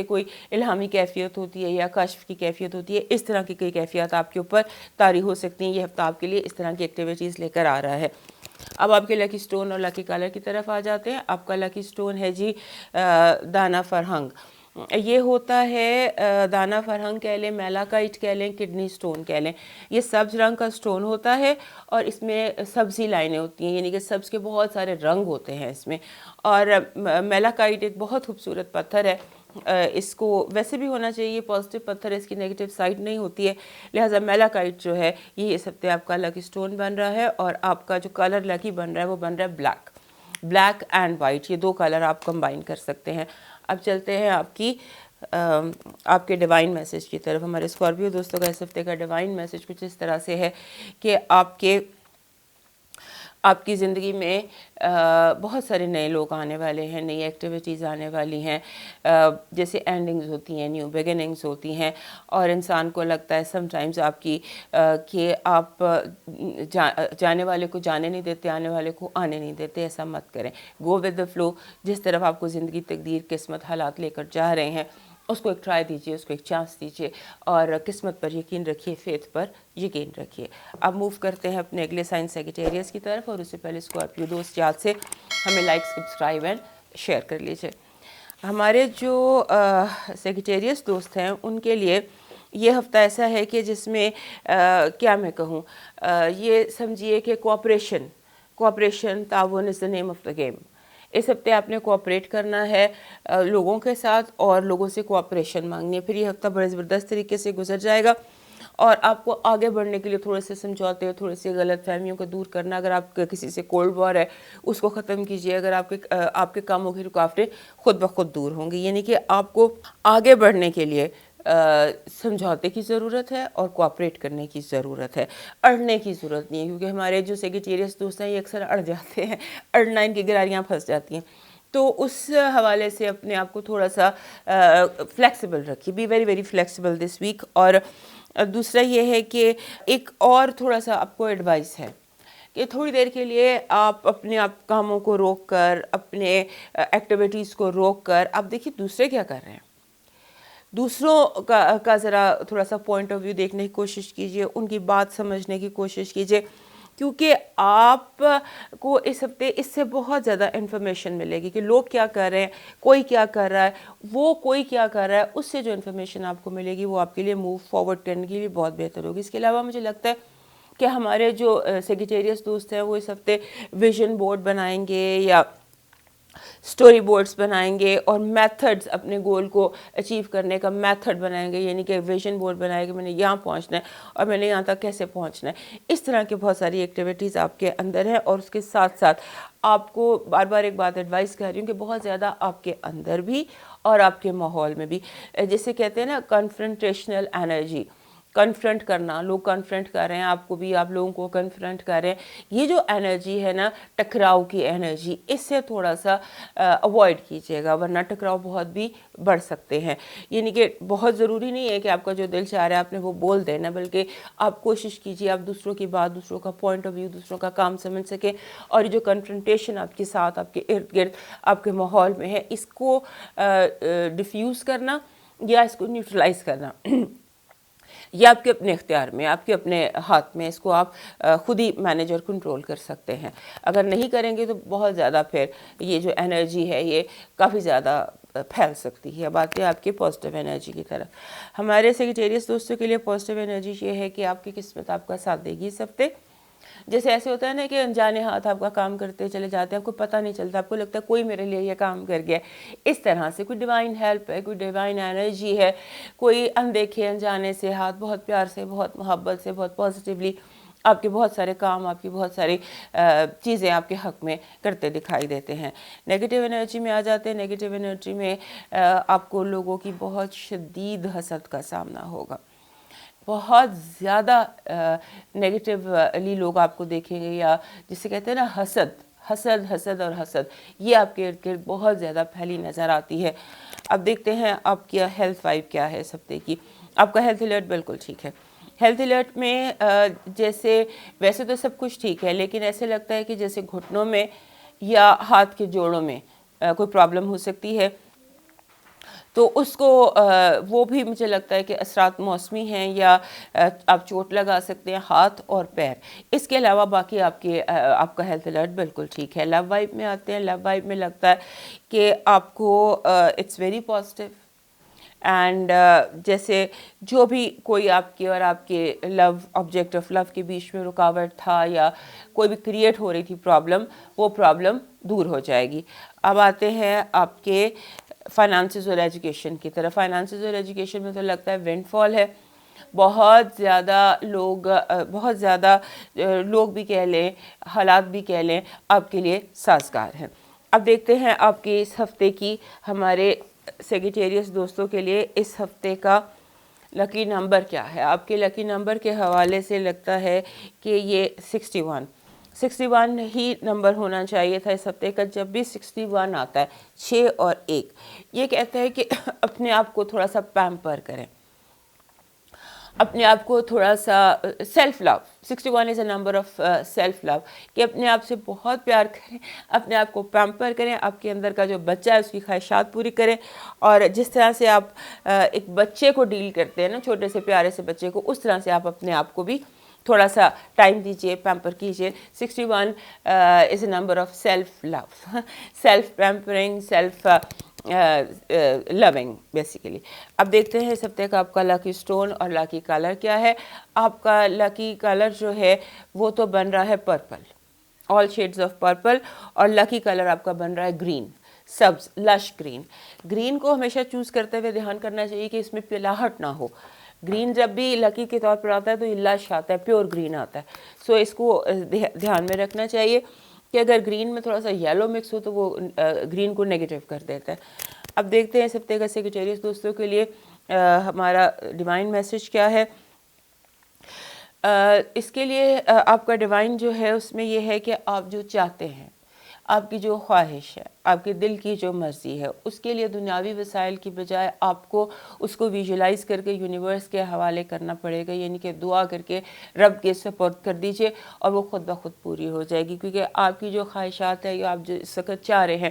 کوئی الہامی کیفیت ہوتی ہے یا کشف کی کیفیت ہوتی ہے، اس طرح کی کئی کیفیات آپ کے اوپر طاری ہو سکتی ہیں۔ یہ ہفتہ آپ کے لیے اس طرح کی ایکٹیویٹیز لے کر آ رہا ہے۔ اب آپ کے لکی سٹون اور لکی کلر کی طرف آ جاتے ہیں۔ آپ کا لکی سٹون ہے جی دانہ فرہنگ۔ یہ ہوتا ہے دانہ فرہنگ کہہ لیں، میلاکائٹ کہہ لیں، کڈنی سٹون کہہ لیں۔ یہ سبز رنگ کا سٹون ہوتا ہے اور اس میں سبزی لائنیں ہوتی ہیں، یعنی کہ سبز کے بہت سارے رنگ ہوتے ہیں اس میں۔ اور میلاکائٹ ایک بہت خوبصورت پتھر ہے، اس کو ویسے بھی ہونا چاہیے، پازیٹیو پتھر ہے، اس کی نیگیٹو سائڈ نہیں ہوتی ہے، لہٰذا میلاکائٹ جو ہے یہ اس ہفتے آپ کا لکی سٹون بن رہا ہے۔ اور آپ کا جو کلر لکی بن رہا ہے وہ بن رہا ہے بلیک اینڈ وائٹ، یہ دو کلر آپ کمبائن کر سکتے ہیں۔ اب چلتے ہیں آپ کے ڈیوائن میسج کی طرف۔ ہمارے اسکارپیو دوستوں کا اس ہفتے کا ڈیوائن میسج کچھ اس طرح سے ہے کہ آپ کی زندگی میں بہت سارے نئے لوگ آنے والے ہیں، نئی ایکٹیویٹیز آنے والی ہیں، جیسے اینڈنگز ہوتی ہیں، نیو بگننگز ہوتی ہیں، اور انسان کو لگتا ہے سم ٹائمز کہ آپ جانے والے کو جانے نہیں دیتے، آنے والے کو آنے نہیں دیتے۔ ایسا مت کریں، گو ود دا فلو، جس طرف آپ کو زندگی، تقدیر، قسمت، حالات لے کر جا رہے ہیں اس کو ایک ٹرائی دیجیے، اس کو ایک چانس دیجیے، اور قسمت پر یقین رکھیے، فیتھ پر یقین رکھیے۔ اب موو کرتے ہیں اپنے اگلے سائن سیگیٹیریس کی طرف، اور اس سے پہلے اسکارپیو دوست یاد سے ہمیں لائک، سبسکرائب اینڈ شیئر کر لیجیے۔ ہمارے جو سیگیٹیریس دوست ہیں ان کے لیے یہ ہفتہ ایسا ہے کہ جس میں کیا میں کہوں، یہ سمجھیے کہ کوآپریشن، تعاون از دا نیم آف دا گیم۔ اس ہفتے آپ نے کوآپریٹ کرنا ہے لوگوں کے ساتھ، اور لوگوں سے کوآپریشن مانگنی ہے۔ پھر یہ ہفتہ بڑے زبردست طریقے سے گزر جائے گا، اور آپ کو آگے بڑھنے کے لیے تھوڑے سے سمجھوتے، تھوڑے سے غلط فہمیوں کو دور کرنا۔ اگر آپ کسی سے کولڈ وار ہے اس کو ختم کیجیے، اگر آپ کے کاموں کی رکاوٹیں خود بخود دور ہوں گی، یعنی کہ آپ کو آگے بڑھنے کے لیے سمجھوتے کی ضرورت ہے اور کوآپریٹ کرنے کی ضرورت ہے، اڑنے کی ضرورت نہیں ہے، کیونکہ ہمارے جو سیگیٹیریس دوست ہیں یہ اکثر اڑ جاتے ہیں، اڑنا ان کی گراریاں پھنس جاتی ہیں۔ تو اس حوالے سے اپنے آپ کو تھوڑا سا فلیکسیبل رکھیے، be very very flexible this week. اور دوسرا یہ ہے کہ ایک اور تھوڑا سا آپ کو ایڈوائس ہے کہ تھوڑی دیر کے لیے آپ اپنے کاموں کو روک کر، اپنے ایکٹیویٹیز کو روک کر آپ دیکھیے دوسرے کیا کر رہے ہیں، دوسروں کا ذرا تھوڑا سا پوائنٹ آف ویو دیکھنے کی کوشش کیجیے، ان کی بات سمجھنے کی کوشش کیجیے، کیونکہ آپ کو اس ہفتے اس سے بہت زیادہ انفارمیشن ملے گی کہ لوگ کیا کر رہے ہیں، کوئی کیا کر رہا ہے، وہ کوئی کیا کر رہا ہے، اس سے جو انفارمیشن آپ کو ملے گی وہ آپ کے لیے موو فارورڈ کرنے کے لیے بہت بہتر ہوگی۔ اس کے علاوہ مجھے لگتا ہے کہ ہمارے جو سیگیٹیریس دوست ہیں وہ اس ہفتے ویژن بورڈ بنائیں گے یا سٹوری بورڈز بنائیں گے، اور میتھڈز اپنے گول کو اچیو کرنے کا میتھڈ بنائیں گے، یعنی کہ ویژن بورڈ بنائے گا میں نے یہاں پہنچنا ہے اور میں نے یہاں تک کیسے پہنچنا ہے۔ اس طرح کے بہت ساری ایکٹیویٹیز آپ کے اندر ہیں، اور اس کے ساتھ ساتھ آپ کو بار بار ایک بات ایڈوائز کر رہی ہوں کہ بہت زیادہ آپ کے اندر بھی اور آپ کے ماحول میں بھی، جسے کہتے ہیں نا کنفرنٹیشنل انرجی، کنفرنٹ کرنا، لوگ کنفرنٹ کر رہے ہیں آپ کو بھی، آپ لوگوں کو کنفرنٹ کر رہے ہیں، یہ جو انرجی ہے نا ٹکراؤ کی انرجی، اس سے تھوڑا سا اوائڈ کیجیے گا، ورنہ ٹکراؤ بہت بھی بڑھ سکتے ہیں۔ یعنی کہ بہت ضروری نہیں ہے کہ آپ کا جو دل چاہ رہا ہے آپ نے وہ بول دینا، بلکہ آپ کوشش کیجیے آپ دوسروں کی بات، دوسروں کا پوائنٹ آف ویو، دوسروں کا کام سمجھ سکیں، اور یہ جو کنفرنٹیشن آپ کے ساتھ، آپ کے ارد گرد، آپ کے ماحول میں ہے، اس کو ڈیفیوز کرنا یا اس کو نیوٹرلائز کرنا یہ آپ کے اپنے اختیار میں، آپ کے اپنے ہاتھ میں، اس کو آپ خود ہی مینیج اور کنٹرول کر سکتے ہیں۔ اگر نہیں کریں گے تو بہت زیادہ پھر یہ جو انرجی ہے یہ کافی زیادہ پھیل سکتی ہے۔ اب آتے ہیں آپ کے پازیٹیو انرجی کی طرف۔ ہمارے سیگیٹیریس دوستوں کے لیے پازیٹیو انرجی یہ ہے کہ آپ کی قسمت آپ کا ساتھ دے گی اس ہفتے۔ جیسے ایسے ہوتا ہے نا کہ انجانے ہاتھ آپ کا کام کرتے چلے جاتے ہیں، آپ کو پتہ نہیں چلتا، آپ کو لگتا ہے کوئی میرے لیے یہ کام کر گیا، اس طرح سے کوئی ڈیوائن ہیلپ ہے، کوئی ڈیوائن انرجی ہے، کوئی اندیکھے انجانے سے ہاتھ بہت پیار سے، بہت محبت سے، بہت پازیٹیولی آپ کے بہت سارے کام، آپ کی بہت ساری چیزیں آپ کے حق میں کرتے دکھائی دیتے ہیں۔ نیگیٹیو انرجی میں آ جاتے ہیں۔ نیگیٹیو انرجی میں آپ کو لوگوں کی بہت شدید حسد کا سامنا ہوگا، بہت زیادہ نیگیٹیولی لوگ آپ کو دیکھیں گے، یا جسے کہتے ہیں نا حسد حسد اور حسد یہ آپ کے ارد گرد بہت زیادہ پھیلی نظر آتی ہے۔ اب دیکھتے ہیں آپ کی ہیلتھ وائب کیا ہے اس ہفتے کی۔ آپ کا ہیلتھ الرٹ بالکل ٹھیک ہے۔ ہیلتھ الرٹ میں جیسے ویسے تو سب کچھ ٹھیک ہے، لیکن ایسے لگتا ہے کہ جیسے گھٹنوں میں یا ہاتھ کے جوڑوں میں کوئی پرابلم ہو سکتی ہے، تو اس کو وہ بھی مجھے لگتا ہے کہ اثرات موسمی ہیں، یا آپ چوٹ لگا سکتے ہیں ہاتھ اور پیر۔ اس کے علاوہ باقی آپ کا ہیلتھ الرٹ بالکل ٹھیک ہے۔ لو وائب میں آتے ہیں۔ لو وائب میں لگتا ہے کہ آپ کو اٹس ویری پازیٹیو، اینڈ جیسے جو بھی کوئی آپ کے اور آپ کے لو آبجیکٹ آف لو کے بیچ میں رکاوٹ تھا یا کوئی بھی کریٹ ہو رہی تھی پرابلم، وہ پرابلم دور ہو جائے گی۔ اب آتے ہیں آپ کے فائنانسز اور ایجوکیشن کی طرف۔ فائنانسز اور ایجوکیشن میں تو لگتا ہے ونڈ فال ہے۔ بہت زیادہ لوگ بھی کہہ لیں، حالات بھی کہہ لیں، آپ کے لیے سازگار ہیں۔ اب دیکھتے ہیں آپ کے اس ہفتے کی ہمارے سیگیٹیریس دوستوں کے لیے اس ہفتے کا لکی نمبر کیا ہے۔ آپ کے لکی نمبر کے حوالے سے لگتا ہے کہ یہ 61 ہی نمبر ہونا چاہیے تھا اس ہفتے کا۔ جب بھی 61 آتا ہے، 6 اور 1، یہ کہتا ہے کہ اپنے آپ کو تھوڑا سا پیمپر کریں، اپنے آپ کو تھوڑا سا self love. 61 is a number of self love, کہ اپنے آپ سے بہت پیار کریں، اپنے آپ کو پیمپر کریں، آپ کے اندر کا جو بچہ ہے اس کی خواہشات پوری کریں، اور جس طرح سے آپ ایک بچے کو ڈیل کرتے ہیں نا، چھوٹے سے پیارے سے بچے کو، اس طرح سے آپ اپنے آپ کو بھی تھوڑا سا ٹائم دیجئے، پیمپر کیجئے۔ 61 is a number of self love, self pampering, self loving basically. اب دیکھتے ہیں اس ہفتے کا آپ کا لکی سٹون اور لکی کلر کیا ہے۔ آپ کا لکی کلر جو ہے وہ تو بن رہا ہے purple, all sheds of purple, اور لکی کلر آپ کا بن رہا ہے گرین، سبز لش گرین۔ گرین کو ہمیشہ چوز کرتے ہوئے دھیان کرنا چاہیے کہ اس میں پلاہٹ نہ ہو۔ گرین جب بھی لکی کے طور پر آتا ہے تو یہ لش آتا ہے، پیور گرین آتا ہے، سو اس کو دھیان میں رکھنا چاہیے کہ اگر گرین میں تھوڑا سا یلو مکس ہو تو وہ گرین کو نیگیٹو کر دیتا ہے۔ اب دیکھتے ہیں اس ہفتے کا سیگیٹیریس دوستوں کے لیے ہمارا ڈیوائن میسج کیا ہے۔ اس کے لیے آپ کا ڈیوائن جو ہے اس میں یہ ہے کہ آپ جو چاہتے ہیں، آپ کی جو خواہش ہے، آپ کے دل کی جو مرضی ہے، اس کے لیے دنیاوی وسائل کی بجائے آپ کو اس کو ویژولائز کر کے یونیورس کے حوالے کرنا پڑے گا، یعنی کہ دعا کر کے رب کے سپورٹ کر دیجئے، اور وہ خود بخود پوری ہو جائے گی، کیونکہ آپ کی جو خواہشات ہے یا آپ جو اس وقت چاہ رہے ہیں،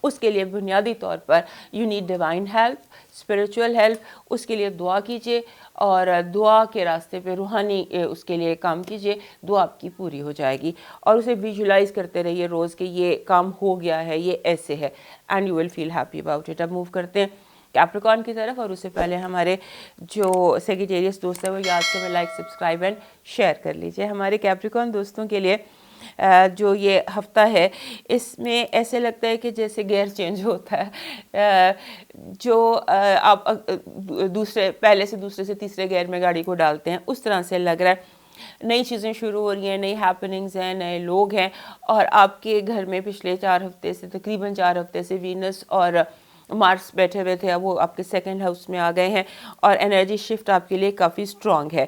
اس کے لیے بنیادی طور پر you need divine help, spiritual help. اس کے لیے دعا کیجئے، اور دعا کے راستے پہ روحانی اس کے لیے کام کیجئے، دعا آپ کی پوری ہو جائے گی، اور اسے ویژولائز کرتے رہیے روز کہ یہ کام ہو گیا ہے، یہ ایسے ہے، and you will feel happy about it. اب موو کرتے ہیں کیپریکن کی طرف، اور اس سے پہلے ہمارے جو سیگیٹیریس دوست ہیں وہ یاد سے لائک، سبسکرائب اینڈ شیئر کر لیجئے۔ ہمارے کیپریکن دوستوں کے لیے جو یہ ہفتہ ہے، اس میں ایسے لگتا ہے کہ جیسے گیئر چینج ہوتا ہے، جو آپ پہلے سے دوسرے سے تیسرے گیئر میں گاڑی کو ڈالتے ہیں، اس طرح سے لگ رہا ہے۔ نئی چیزیں شروع ہو رہی ہیں، نئی ہیپننگز ہیں، نئے لوگ ہیں، اور آپ کے گھر میں پچھلے 4 ہفتے سے تقریباً 4 ہفتے سے وینس اور مارس بیٹھے ہوئے تھے، اب وہ آپ کے 2nd ہاؤس میں آ گئے ہیں، اور انرجی شفٹ آپ کے لیے کافی اسٹرانگ ہے۔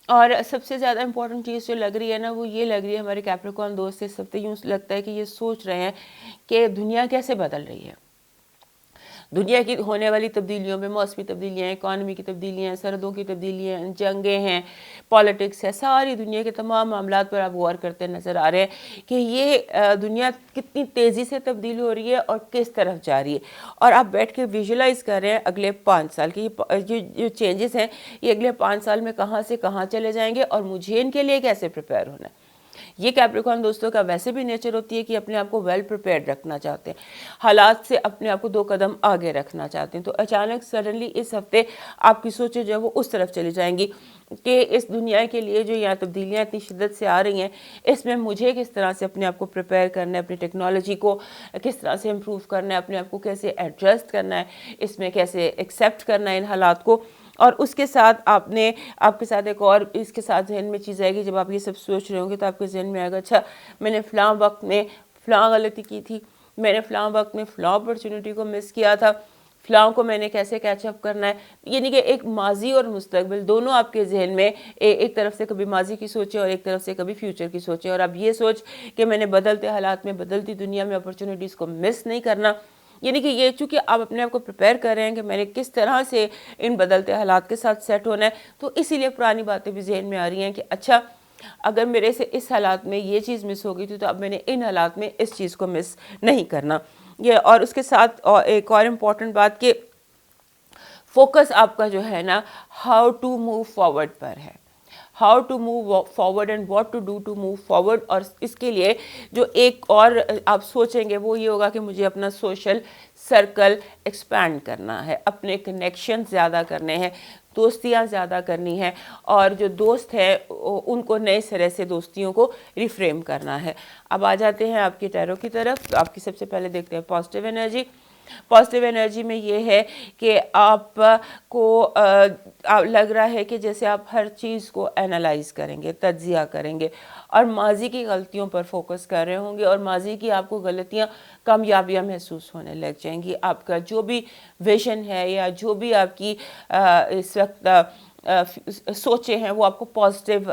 اور سب سے زیادہ امپورٹنٹ چیز جو لگ رہی ہے نا، وہ یہ لگ رہی ہے ہمارے کیپریکن دوست اس ہفتے یوں لگتا ہے کہ یہ سوچ رہے ہیں کہ دنیا کیسے بدل رہی ہے۔ دنیا کی ہونے والی تبدیلیوں میں موسمی تبدیلیاں ہیں، اکانومی کی تبدیلیاں ہیں، سرحدوں کی تبدیلیاں ہیں، جنگیں ہیں، پالیٹکس ہے، ساری دنیا کے تمام معاملات پر آپ غور کرتے نظر آ رہے ہیں کہ یہ دنیا کتنی تیزی سے تبدیل ہو رہی ہے اور کس طرف جا رہی ہے، اور آپ بیٹھ کے ویژولائز کر رہے ہیں اگلے 5 سال کی جو چینجز ہیں، یہ اگلے 5 سال میں کہاں سے کہاں چلے جائیں گے، اور مجھے ان کے لیے کیسے پریپیئر ہونا ہے۔ یہ کیپریکن دوستوں کا ویسے بھی نیچر ہوتی ہے کہ اپنے آپ کو ویل پریپیئرڈ رکھنا چاہتے ہیں، حالات سے اپنے آپ کو 2 قدم آگے رکھنا چاہتے ہیں، تو اچانک سڈنلی اس ہفتے آپ کی سوچیں جو ہے وہ اس طرف چلی جائیں گی کہ اس دنیا کے لیے جو یہاں تبدیلیاں اتنی شدت سے آ رہی ہیں، اس میں مجھے کس طرح سے اپنے آپ کو پریپیئر کرنا ہے، اپنی ٹیکنالوجی کو کس طرح سے امپروو کرنا ہے، اپنے آپ کو کیسے ایڈجسٹ کرنا ہے، اس میں کیسے ایکسیپٹ کرنا ہے ان حالات کو۔ اور اس کے ساتھ آپ کے ساتھ ایک اور اس کے ساتھ ذہن میں چیز آئے گی، جب آپ یہ سب سوچ رہے ہوں گے تو آپ کے ذہن میں آئے گا، اچھا میں نے فلاں وقت میں فلاں غلطی کی تھی، میں نے فلاں وقت میں فلاں اپرچونٹی کو مس کیا تھا، فلاں کو میں نے کیسے کیچ اپ کرنا ہے. یعنی کہ ایک ماضی اور مستقبل دونوں آپ کے ذہن میں، ایک طرف سے کبھی ماضی کی سوچیں اور ایک طرف سے کبھی فیوچر کی سوچیں، اور اب یہ سوچ کہ میں نے بدلتے حالات میں، بدلتی دنیا میں اپرچونیٹیز کو مس نہیں کرنا. یعنی کہ یہ چونکہ آپ اپنے آپ کو پریپیئر کر رہے ہیں کہ میں نے کس طرح سے ان بدلتے حالات کے ساتھ سیٹ ہونا ہے، تو اسی لیے پرانی باتیں بھی ذہن میں آ رہی ہیں کہ اچھا اگر میرے سے اس حالات میں یہ چیز مس ہو گئی تھی تو اب میں نے ان حالات میں اس چیز کو مس نہیں کرنا. یہ اور اس کے ساتھ ایک اور امپورٹنٹ بات کہ فوکس آپ کا جو ہے نا ہاؤ ٹو موو فارورڈ پر ہے، how to move forward and what to do to move forward. اور اس کے لیے جو ایک اور آپ سوچیں گے وہ یہ ہوگا کہ مجھے اپنا سوشل سرکل ایکسپینڈ کرنا ہے، اپنے کنیکشن زیادہ کرنے ہیں، دوستیاں زیادہ کرنی ہیں، اور جو دوست ہیں ان کو نئے سرے سے دوستیوں کو ریفریم کرنا ہے. اب آ جاتے ہیں آپ کے ٹیرو کی طرف. تو آپ کی سب سے پہلے دیکھتے ہیں پازیٹیو انرجی. پازیٹیو انرجی میں یہ ہے کہ آپ کو لگ رہا ہے کہ جیسے آپ ہر چیز کو انالائز کریں گے، تجزیہ کریں گے، اور ماضی کی غلطیوں پر فوکس کر رہے ہوں گے، اور ماضی کی آپ کو غلطیاں کامیابیاں محسوس ہونے لگ جائیں گی. آپ کا جو بھی ویژن ہے یا جو بھی آپ کی اس وقت سوچیں ہیں وہ آپ کو پازیٹیو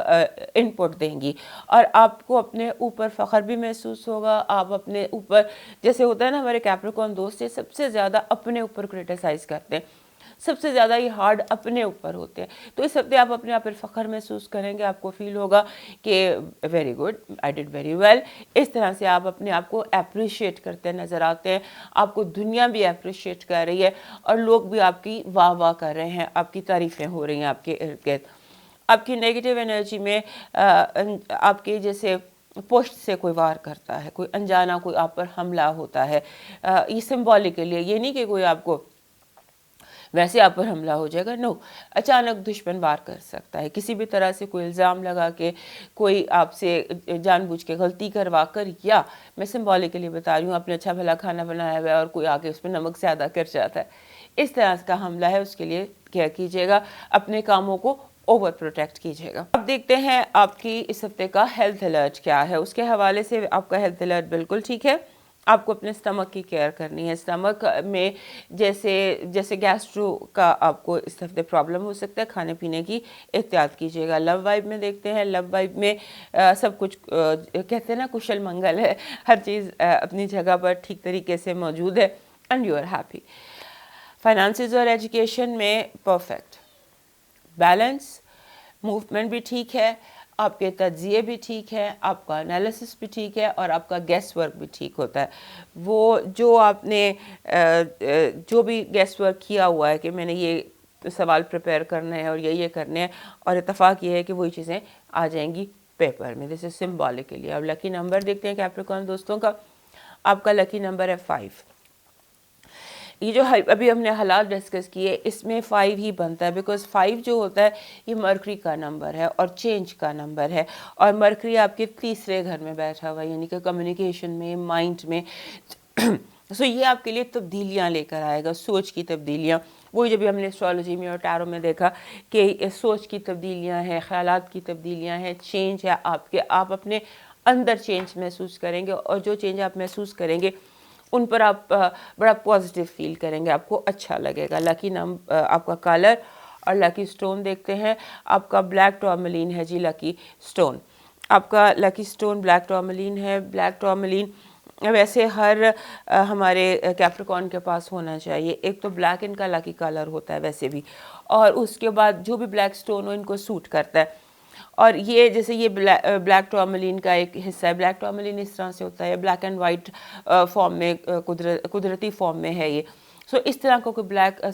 انپٹ دیں گی، اور آپ کو اپنے اوپر فخر بھی محسوس ہوگا. آپ اپنے اوپر، جیسے ہوتا ہے نا ہمارے کیپریکون دوست یہ سب سے زیادہ اپنے اوپر کرٹیسائز کرتے ہیں، سب سے زیادہ یہ ہارڈ اپنے اوپر ہوتے ہیں. تو اس ہفتے آپ اپنے آپ پر فخر محسوس کریں گے، آپ کو فیل ہوگا کہ very good, I did very well. اس طرح سے آپ اپنے آپ کو اپریشیٹ کرتے نظر آتے ہیں. آپ کو دنیا بھی اپریشیٹ کر رہی ہے اور لوگ بھی آپ کی واہ واہ کر رہے ہیں، آپ کی تعریفیں ہو رہی ہیں آپ کے ارد گرد. آپ کی نیگیٹو انرجی میں آپ کے جیسے پشت سے کوئی وار کرتا ہے، کوئی انجانا کوئی آپ پر حملہ ہوتا ہے. یہ سمبولکلی، یہ نہیں کہ کوئی آپ کو ویسے آپ پر حملہ ہو جائے گا، نو، اچانک دشمن وار کر سکتا ہے کسی بھی طرح سے، کوئی الزام لگا کے، کوئی آپ سے جان بوجھ کے غلطی کروا کر، یا میں سمبولکلی بتا رہی ہوں آپ نے اچھا بھلا کھانا بنایا ہوا ہے اور کوئی آگے اس میں نمک زیادہ کر جاتا ہے، اس طرح کا حملہ ہے. اس کے لیے کیا کیجیے گا، اپنے کاموں کو اوور پروٹیکٹ کیجیے گا. اب دیکھتے ہیں آپ کی اس ہفتے کا ہیلتھ الرٹ کیا ہے. اس کے حوالے سے آپ کا ہیلتھ الرٹ بالکل ٹھیک ہے. آپ کو اپنے اسٹمک کی کیئر کرنی ہے. اسٹمک میں جیسے گیسٹرو کا آپ کو اس ہفتے پرابلم ہو سکتا ہے، کھانے پینے کی احتیاط کیجیے گا. لو وائب میں دیکھتے ہیں. لو وائب میں سب کچھ کہتے ہیں نا کشل منگل ہے، ہر چیز اپنی جگہ پر ٹھیک طریقے سے موجود ہے، and you are happy. Finances اور ایجوکیشن میں پرفیکٹ بیلنس، موومنٹ بھی ٹھیک ہے، آپ کے تجزیے بھی ٹھیک ہے، آپ کا انالیسس بھی ٹھیک ہے، اور آپ کا گیس ورک بھی ٹھیک ہوتا ہے. وہ جو آپ نے جو بھی گیس ورک کیا ہوا ہے کہ میں نے یہ سوال پریپیئر کرنا ہے اور یہ کرنے ہیں، اور اتفاق یہ ہے کہ وہی چیزیں آ جائیں گی پیپر میں. دس از سمبولکلی. اب لکی نمبر دیکھتے ہیں کیپریکون دوستوں کا. آپ کا لکی نمبر ہے 5. یہ جو ابھی ہم نے حالات ڈسکس کیے اس میں 5 ہی بنتا ہے، بیکاز 5 جو ہوتا ہے یہ مرکری کا نمبر ہے اور چینج کا نمبر ہے، اور مرکری آپ کے تیسرے گھر میں بیٹھا ہوا ہے، یعنی کہ کمیونیکیشن میں، مائنڈ میں. سو یہ آپ کے لیے تبدیلیاں لے کر آئے گا، سوچ کی تبدیلیاں. وہی جب ہم نے اسٹرالوجی میں اور ٹیرو میں دیکھا کہ سوچ کی تبدیلیاں ہیں، خیالات کی تبدیلیاں ہیں، چینج ہے آپ اپنے اندر چینج محسوس کریں گے، اور جو چینج آپ محسوس کریں گے ان پر آپ بڑا پازیٹیو فیل کریں گے، آپ کو اچھا لگے گا. لکی آپ کا کلر اور لکی سٹون دیکھتے ہیں. آپ کا بلیک ٹورملین ہے جی لکی سٹون. آپ کا لکی سٹون بلیک ٹورملین ہے. بلیک ٹورملین ویسے ہر ہمارے کیپریکون کے پاس ہونا چاہیے. ایک تو بلیک ان کا لکی کلر ہوتا ہے ویسے بھی، اور اس کے بعد جو بھی بلیک سٹون ہو ان کو سوٹ کرتا ہے. اور یہ جیسے یہ بلیک ٹورملین کا ایک حصہ ہے. بلیک ٹورملین اس طرح سے ہوتا ہے بلیک اینڈ وائٹ فارم میں، قدرتی فارم میں ہے یہ. سو اس طرح کو کوئی بلیک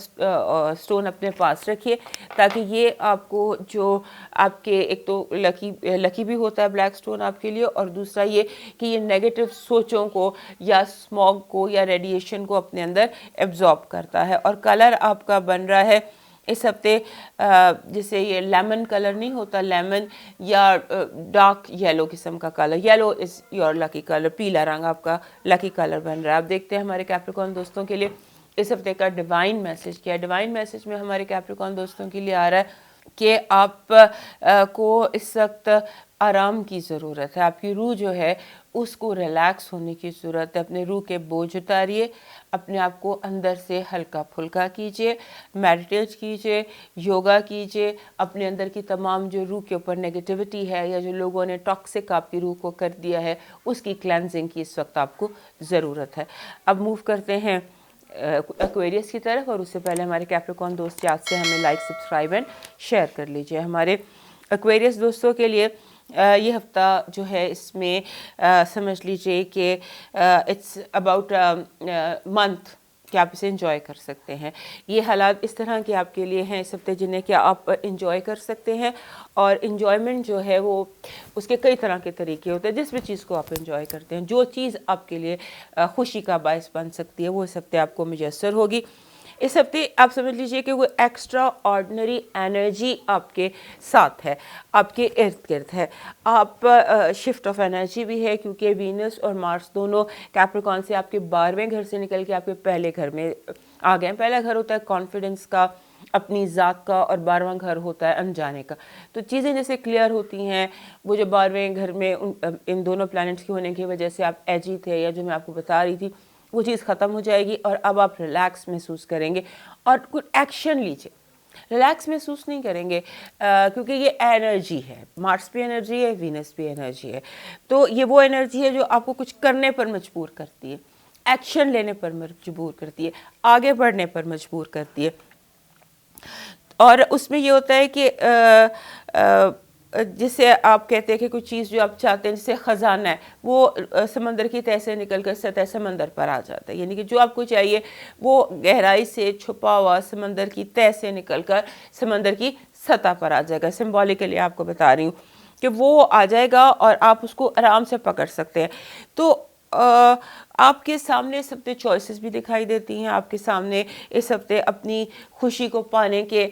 سٹون اپنے پاس رکھیے تاکہ یہ آپ کو جو آپ کے ایک تو لکی بھی ہوتا ہے بلیک سٹون آپ کے لیے، اور دوسرا یہ کہ یہ نیگیٹو سوچوں کو یا اسموگ کو یا ریڈیشن کو اپنے اندر ایبزارب کرتا ہے. اور کلر آپ کا بن رہا ہے اس ہفتے جیسے یہ لیمن کلر نہیں ہوتا، لیمن یا ڈارک یلو قسم کا colour. Yellow is your lucky colour. پیلا رنگ آپ کا لکی کلر بن رہا ہے. آپ دیکھتے ہیں ہمارے کیپریکون دوستوں کے لیے اس ہفتے کا ڈیوائن میسج کیا ہے. ڈیوائن میسج میں ہمارے کیپریکون دوستوں کے لیے آ رہا ہے کہ آپ کو اس وقت آرام کی ضرورت ہے، آپ کی روح جو ہے اس کو ریلیکس ہونے کی ضرورت ہے. اپنے روح کے بوجھ اتاریے، اپنے آپ کو اندر سے ہلکا پھلکا کیجیے، میڈیٹیٹ کیجیے، یوگا کیجیے، اپنے اندر کی تمام جو روح کے اوپر نیگیٹیوٹی ہے یا جو لوگوں نے ٹاکسک آپ کی روح کو کر دیا ہے اس کی کلینزنگ کی اس وقت آپ کو ضرورت ہے. اب موو کرتے ہیں ایکویریس کی طرف، اور اس سے پہلے ہمارے کیپریکون دوست یاد سے ہمیں لائک، سبسکرائب اینڈ شیئر کر لیجیے. ہمارے ایکویریس دوستوں کے لیے یہ ہفتہ جو ہے اس میں سمجھ لیجیے کہ اٹس اباؤٹ منتھ کہ آپ اسے انجوائے کر سکتے ہیں. یہ حالات اس طرح کے آپ کے لیے ہیں اس ہفتے جنہیں کہ آپ انجوائے کر سکتے ہیں، اور انجوائمنٹ جو ہے وہ اس کے کئی طرح کے طریقے ہوتے ہیں. جس بھی چیز کو آپ انجوائے کرتے ہیں، جو چیز آپ کے لیے خوشی کا باعث بن سکتی ہے وہ اس ہفتے آپ کو میسر ہوگی. اس ہفتے آپ سمجھ لیجئے کہ وہ ایکسٹرا آرڈنری انرجی آپ کے ساتھ ہے، آپ کے ارد گرد ہے. آپ شفٹ آف انرجی بھی ہے کیونکہ وینس اور مارس دونوں کیپریکون سے آپ کے 12ویں گھر سے نکل کے آپ کے پہلے گھر میں آ گئے ہیں. پہلا گھر ہوتا ہے کانفیڈنس کا، اپنی ذات کا، اور 12واں گھر ہوتا ہے انجانے کا. تو چیزیں جیسے کلیئر ہوتی ہیں. وہ جو 12ویں گھر میں ان دونوں پلانٹس کے ہونے کی وجہ سے آپ ایجی تھے، یا جو میں آپ کو بتا رہی تھی وہ چیز ختم ہو جائے گی، اور اب آپ ریلیکس محسوس کریں گے اور کچھ ایکشن لیجئے. ریلیکس محسوس نہیں کریں گے کیونکہ یہ انرجی ہے، مارس بھی انرجی ہے، وینس بھی انرجی ہے. تو یہ وہ انرجی ہے جو آپ کو کچھ کرنے پر مجبور کرتی ہے، ایکشن لینے پر مجبور کرتی ہے، آگے بڑھنے پر مجبور کرتی ہے. اور اس میں یہ ہوتا ہے کہ جسے آپ کہتے ہیں کہ کوئی چیز جو آپ چاہتے ہیں جسے خزانہ ہے، وہ سمندر کی تہہ سے نکل کر سطح سمندر پر آ جاتا ہے. یعنی کہ جو آپ کو چاہیے وہ گہرائی سے چھپا ہوا سمندر کی تہہ سے نکل کر سمندر کی سطح پر آ جائے گا. سمبولکلی آپ کو بتا رہی ہوں کہ وہ آ جائے گا اور آپ اس کو آرام سے پکڑ سکتے ہیں. تو آپ کے سامنے اس ہفتے چوائسز بھی دکھائی دیتی ہیں. آپ کے سامنے اس ہفتے اپنی خوشی کو پانے کے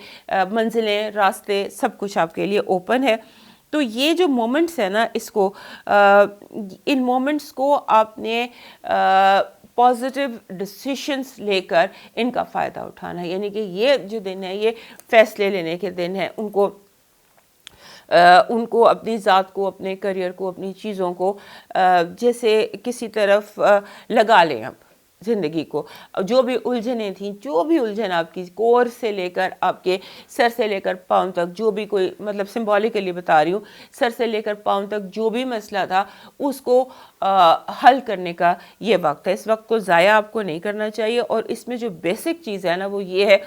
منزلیں، راستے، سب کچھ آپ کے لیے اوپن ہے. تو یہ جو مومنٹس ہیں نا، ان مومنٹس کو آپ نے پازیٹیو ڈیسیشنز لے کر ان کا فائدہ اٹھانا ہے. یعنی کہ یہ جو دن ہے یہ فیصلے لینے کے دن ہے. ان کو اپنی ذات کو، اپنے کریئر کو، اپنی چیزوں کو جیسے کسی طرف لگا لیں. اب زندگی کو جو بھی الجھنیں تھیں، جو بھی الجھن آپ کی کور سے لے کر آپ کے سر سے لے کر پاؤں تک، جو بھی کوئی مطلب سمبولکلی بتا رہی ہوں، سر سے لے کر پاؤں تک جو بھی مسئلہ تھا اس کو حل کرنے کا یہ وقت ہے. اس وقت کو ضائع آپ کو نہیں کرنا چاہیے. اور اس میں جو بیسک چیز ہے نا وہ یہ ہے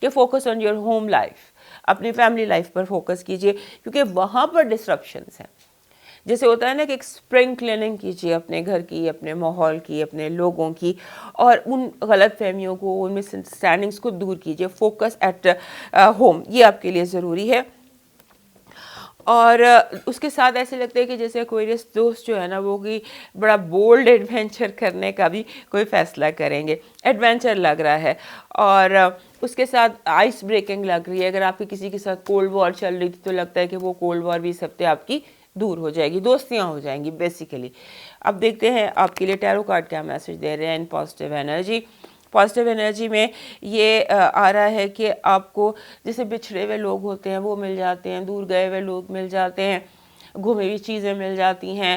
کہ focus on your home life, اپنی فیملی لائف پر فوکس کیجئے کیونکہ وہاں پر ڈسٹرپشنز ہیں. جیسے ہوتا ہے نا کہ ایک اسپرنگ کلیننگ کیجئے اپنے گھر کی، اپنے ماحول کی، اپنے لوگوں کی، اور ان غلط فہمیوں کو، ان مس انڈرسٹینڈنگس کو دور کیجئے. فوکس ایٹ ہوم، یہ آپ کے لیے ضروری ہے. اور اس کے ساتھ ایسے لگتا ہے کہ جیسے ایکویریس دوست جو ہے نا وہ بھی بڑا بولڈ ایڈونچر کرنے کا بھی کوئی فیصلہ کریں گے. ایڈونچر لگ رہا ہے، اور اس کے ساتھ آئس بریکنگ لگ رہی ہے. اگر آپ کی کسی کے ساتھ کولڈ وار چل رہی تھی تو لگتا ہے کہ وہ کولڈ وار بھی اس ہفتے آپ کی دور ہو جائے گی، دوستیاں ہو جائیں گی بیسیکلی. اب دیکھتے ہیں آپ کے لیے ٹیرو کارڈ کیا میسج دے رہے ہیں in positive energy. Positive energy میں یہ آ رہا ہے کہ آپ کو جیسے بچھڑے ہوئے لوگ ہوتے ہیں وہ مل جاتے ہیں، دور گئے ہوئے لوگ مل جاتے ہیں، گھومی ہوئی چیزیں مل جاتی ہیں،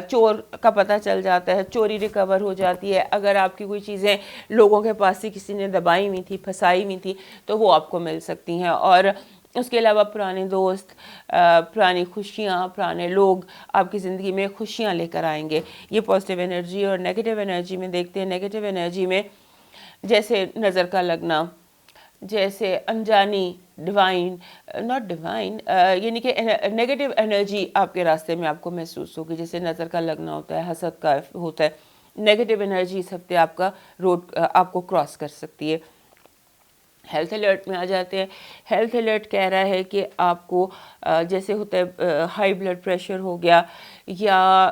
چور کا پتہ چل جاتا ہے، چوری ریکور ہو جاتی ہے. اگر آپ کی کوئی چیزیں لوگوں کے پاس سے کسی نے دبائی ہوئی تھی، پھنسائی ہوئی تھی تو وہ آپ کو مل سکتی ہیں. اور اس کے علاوہ پرانے دوست، پرانی خوشیاں، پرانے لوگ آپ کی زندگی میں خوشیاں لے کر آئیں گے. یہ پازیٹیو انرجی. اور نیگیٹیو انرجی میں دیکھتے ہیں. نیگیٹیو انرجی میں جیسے نظر کا لگنا، جیسے انجانی، ڈیوائن ناٹ ڈیوائن، یعنی کہ نیگیٹیو انرجی آپ کے راستے میں آپ کو محسوس ہوگی. جیسے نظر کا لگنا ہوتا ہے، حسد کا ہوتا ہے. نیگیٹیو انرجی اس ہفتے آپ کا روڈ آپ کو کراس کر سکتی ہے. ہیلتھ الرٹ میں آ جاتے ہیں. ہیلتھ الرٹ کہہ رہا ہے کہ آپ کو جیسے ہوتا ہے ہائی بلڈ پریشر ہو گیا، یا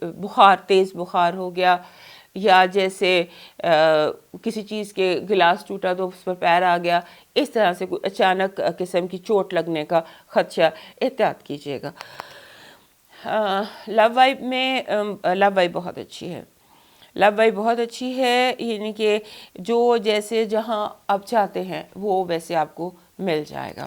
بخار، تیز بخار ہو گیا، یا جیسے کسی چیز کے گلاس ٹوٹا تو اس پر پیر آ گیا، اس طرح سے کوئی اچانک قسم کی چوٹ لگنے کا خدشہ، احتیاط کیجیے گا. لو وائب میں لو وائب بہت اچھی ہے. لو وائب بہت اچھی ہے، یعنی کہ جو جیسے جہاں آپ چاہتے ہیں وہ ویسے آپ کو مل جائے گا.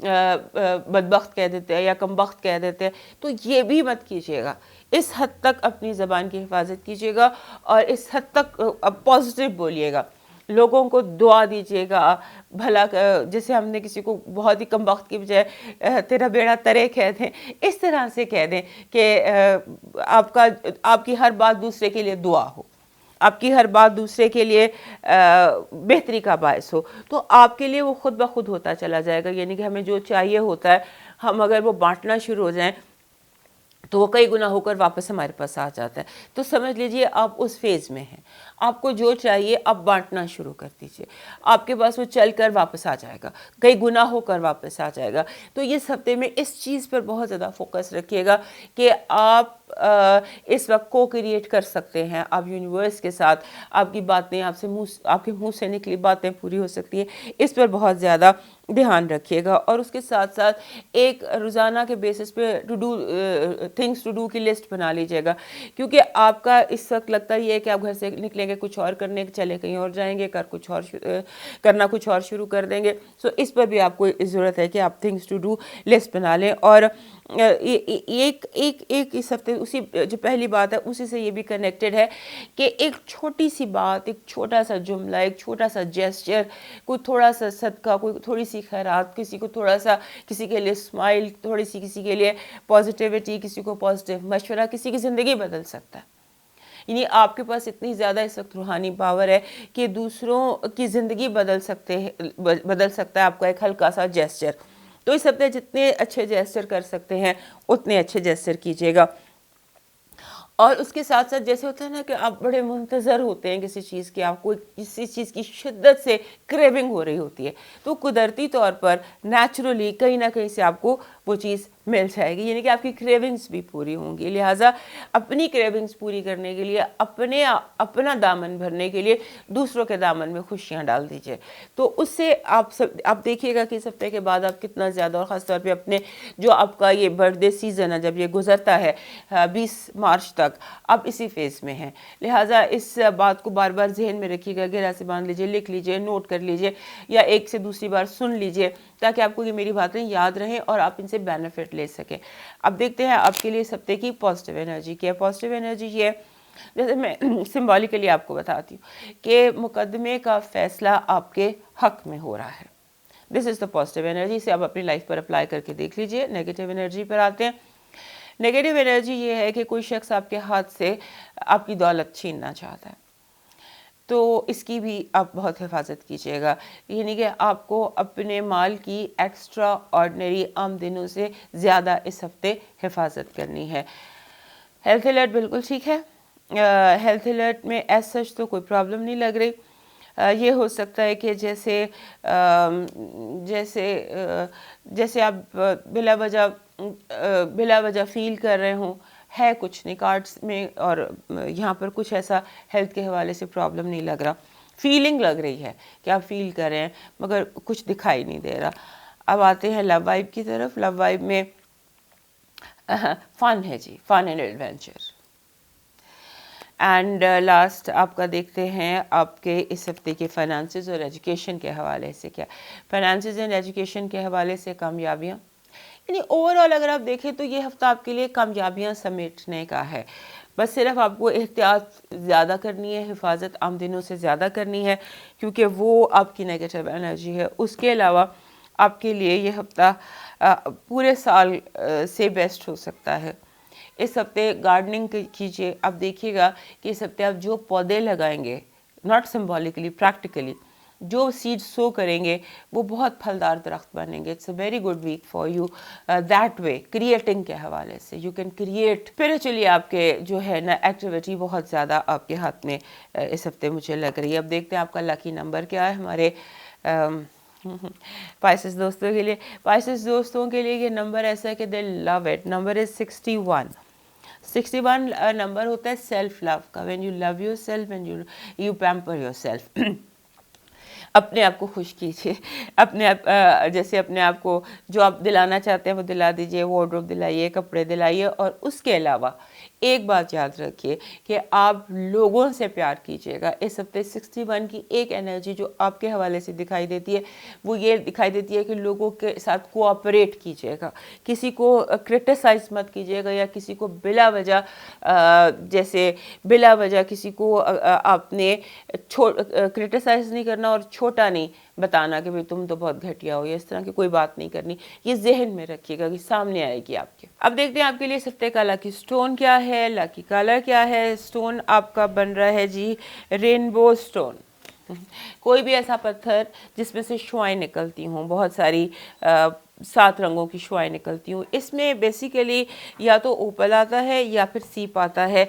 بدبخت کہہ دیتے ہیں یا کم بخت کہہ دیتے ہیں، تو یہ بھی مت کیجیے گا. اس حد تک اپنی زبان کی حفاظت کیجیے گا اور اس حد تک پازیٹیو بولیے گا. لوگوں کو دعا دیجیے گا بھلا، جیسے ہم نے کسی کو بہت ہی کم وقت کی بجائے تیرا بیڑا ترے کہہ دیں، اس طرح سے کہہ دیں کہ آپ کی ہر بات دوسرے کے لیے دعا ہو، آپ کی ہر بات دوسرے کے لیے بہتری کا باعث ہو، تو آپ کے لیے وہ خود بخود ہوتا چلا جائے گا. یعنی کہ ہمیں جو چاہیے ہوتا ہے، ہم اگر وہ بانٹنا شروع ہو جائیں تو وہ کئی گنا ہو کر واپس ہمارے پاس آ جاتا ہے. تو سمجھ لیجئے آپ اس فیز میں ہیں، آپ کو جو چاہیے آپ بانٹنا شروع کر دیجئے، آپ کے پاس وہ چل کر واپس آ جائے گا، کئی گنا ہو کر واپس آ جائے گا. تو اس ہفتے میں اس چیز پر بہت زیادہ فوکس رکھیے گا کہ آپ اس وقت کو کریٹ کر سکتے ہیں. آپ یونیورس کے ساتھ، آپ کی باتیں آپ کے منہ سے نکلی باتیں پوری ہو سکتی ہیں. اس پر بہت زیادہ دھیان رکھیے گا. اور اس کے ساتھ ساتھ ایک روزانہ کے بیسس پہ تھنگس ٹو ڈو کی لسٹ بنا لیجیے گا، کیونکہ آپ کا اس وقت لگتا ہی ہے کہ آپ گھر سے نکلیں گے کچھ اور کرنے، چلے کہیں اور جائیں گے، کرنا کچھ اور شروع کر دیں گے. سو اس پر بھی آپ کو ضرورت ہے کہ آپ تھنگس ٹو ڈو لسٹ بنا لیں. اور ایک اس ہفتے اسی جو پہلی بات ہے اسی سے یہ بھی کنیکٹڈ ہے کہ ایک چھوٹی سی بات، ایک چھوٹا سا جملہ، ایک چھوٹا سا جیسچر، کوئی تھوڑا سا صدقہ، کوئی تھوڑی سی خیرات، کسی کو تھوڑا سا، کسی کے لیے اسمائل تھوڑی سی، کسی کے لیے پازیٹیوٹی، کسی کو پازیٹیو مشورہ، کسی کی زندگی بدل سکتا ہے. یعنی آپ کے پاس اتنی زیادہ اس وقت روحانی پاور ہے کہ دوسروں کی زندگی بدل سکتا ہے آپ کا ایک ہلکا سا جیسچر. تو اس ہفتے جتنے اچھے جیسچر کر سکتے ہیں اتنے اچھے جیسچر کیجیے گا. اور اس کے ساتھ ساتھ جیسے ہوتا ہے نا کہ آپ بڑے منتظر ہوتے ہیں کسی چیز کی، آپ کو کسی چیز کی شدت سے کریونگ ہو رہی ہوتی ہے، تو قدرتی طور پر نیچرلی کہیں نہ کہیں سے آپ کو وہ چیز مل جائے گی. یعنی کہ آپ کی کریونگز بھی پوری ہوں گی. لہٰذا اپنی کریونگز پوری کرنے کے لیے، اپنا دامن بھرنے کے لیے دوسروں کے دامن میں خوشیاں ڈال دیجیے. تو اس سے آپ دیکھیے گا کہ اس ہفتے کے بعد آپ کتنا زیادہ، اور خاص طور پہ اپنے جو آپ کا یہ برتھ ڈے سیزن ہے جب یہ گزرتا ہے 20 مارچ تک، آپ اسی فیز میں ہیں. لہٰذا اس بات کو بار بار ذہن میں رکھیے گا، گہرا سے باندھ لیجیے، لکھ لیجیے، نوٹ کر لیجیے، یا ایک سے دوسری بار سن لیجیے تاکہ آپ کو یہ میری باتیں یاد رہیں اور آپ ان سے بینیفٹ لے سکیں. اب دیکھتے ہیں آپ کے لیے اس ہفتے کی پازیٹیو انرجی کیا ہے. پازیٹیو انرجی یہ ہے، جیسے میں سمبولیکلی آپ کو بتاتی ہوں کہ مقدمے کا فیصلہ آپ کے حق میں ہو رہا ہے. دس از دا پازیٹیو انرجی. سے آپ اپنی لائف پر اپلائی کر کے دیکھ لیجیے. نیگیٹیو انرجی پر آتے ہیں. نیگیٹیو انرجی یہ ہے کہ کوئی شخص آپ کے ہاتھ سے آپ کی دولت چھیننا چاہتا ہے، تو اس کی بھی آپ بہت حفاظت کیجیے گا. یعنی کہ آپ کو اپنے مال کی ایکسٹرا آرڈنری آمدنیوں سے زیادہ اس ہفتے حفاظت کرنی ہے. ہیلتھ الرٹ بالکل ٹھیک ہے. ہیلتھ الرٹ میں ایز سچ تو کوئی پرابلم نہیں لگ رہی. یہ ہو سکتا ہے کہ جیسے آپ بلا وجہ فیل کر رہے ہوں، ہے کچھ نہیں کارڈز میں، اور یہاں پر کچھ ایسا ہیلتھ کے حوالے سے پرابلم نہیں لگ رہا. فیلنگ لگ رہی ہے کہ آپ فیل کر رہے ہیں مگر کچھ دکھائی نہیں دے رہا. اب آتے ہیں لو وائب کی طرف. لو وائب میں فن ہے جی، fun and adventure. And last آپ کا دیکھتے ہیں آپ کے اس ہفتے کے فائنانسز اور ایجوکیشن کے حوالے سے کیا. فائنانسز اینڈ ایجوکیشن کے حوالے سے کامیابیاں، یعنی اوور آل اگر آپ دیکھیں تو یہ ہفتہ آپ کے لیے کامیابیاں سمیٹنے کا ہے. بس صرف آپ کو احتیاط زیادہ کرنی ہے، حفاظت آمدنیوں سے زیادہ کرنی ہے، کیونکہ وہ آپ کی نیگیٹو انرجی ہے. اس کے علاوہ آپ کے لیے یہ ہفتہ پورے سال سے بیسٹ ہو سکتا ہے. اس ہفتے گارڈننگ کیجیے. آپ دیکھیے گا کہ اس ہفتے آپ جو پودے لگائیں گے، ناٹ سمبولیکلی، پریکٹیکلی جو سیڈ سو کریں گے وہ بہت پھلدار درخت بنیں گے. It's a very good week for you that way. Creating کے حوالے سے یو کین کریٹ. اسپریچولی آپ کے جو ہے نا ایکٹیویٹی بہت زیادہ آپ کے ہاتھ میں اس ہفتے مجھے لگ رہی ہے. اب دیکھتے ہیں آپ کا لکی نمبر کیا ہے ہمارے پائسس دوستوں کے لیے. پائسس دوستوں کے لیے یہ نمبر ایسا ہے کہ they love it. Number is 61. 61 number ہوتا ہے سیلف لو کا. When you love yourself and you pamper yourself. اپنے آپ کو خوش کیجیے. جیسے اپنے آپ کو جو آپ دلانا چاہتے ہیں وہ دلا دیجیے. وارڈروب دلائیے، کپڑے دلائیے. اور اس کے علاوہ ایک بات یاد رکھیے کہ آپ لوگوں سے پیار کیجیے گا۔ اس ہفتے 61 کی ایک انرجی جو آپ کے حوالے سے دکھائی دیتی ہے وہ یہ دکھائی دیتی ہے کہ لوگوں کے ساتھ کوآپریٹ کیجیے گا، کسی کو کرٹیسائز مت کیجیے گا، یا کسی کو بلا وجہ جیسے بلا وجہ کسی کو آپ نے کرٹیسائز نہیں کرنا اور چھوٹا نہیں بتانا کہ بھئی تم تو بہت گھٹیا ہو، یا اس طرح کی کوئی بات نہیں کرنی۔ یہ ذہن میں رکھیے گا کہ سامنے آئے گی آپ کے۔ اب دیکھتے ہیں آپ کے لیے اس ہفتے کا لکی سٹون کیا ہے، لکی کلر کیا ہے۔ سٹون آپ کا بن رہا ہے جی رینبو سٹون۔ کوئی بھی ایسا پتھر جس میں سے شعائیں نکلتی ہوں، بہت ساری 7 رنگوں کی شعائیں نکلتی ہوں، اس میں بیسیکلی یا تو اوپل آتا ہے یا پھر سیپ آتا ہے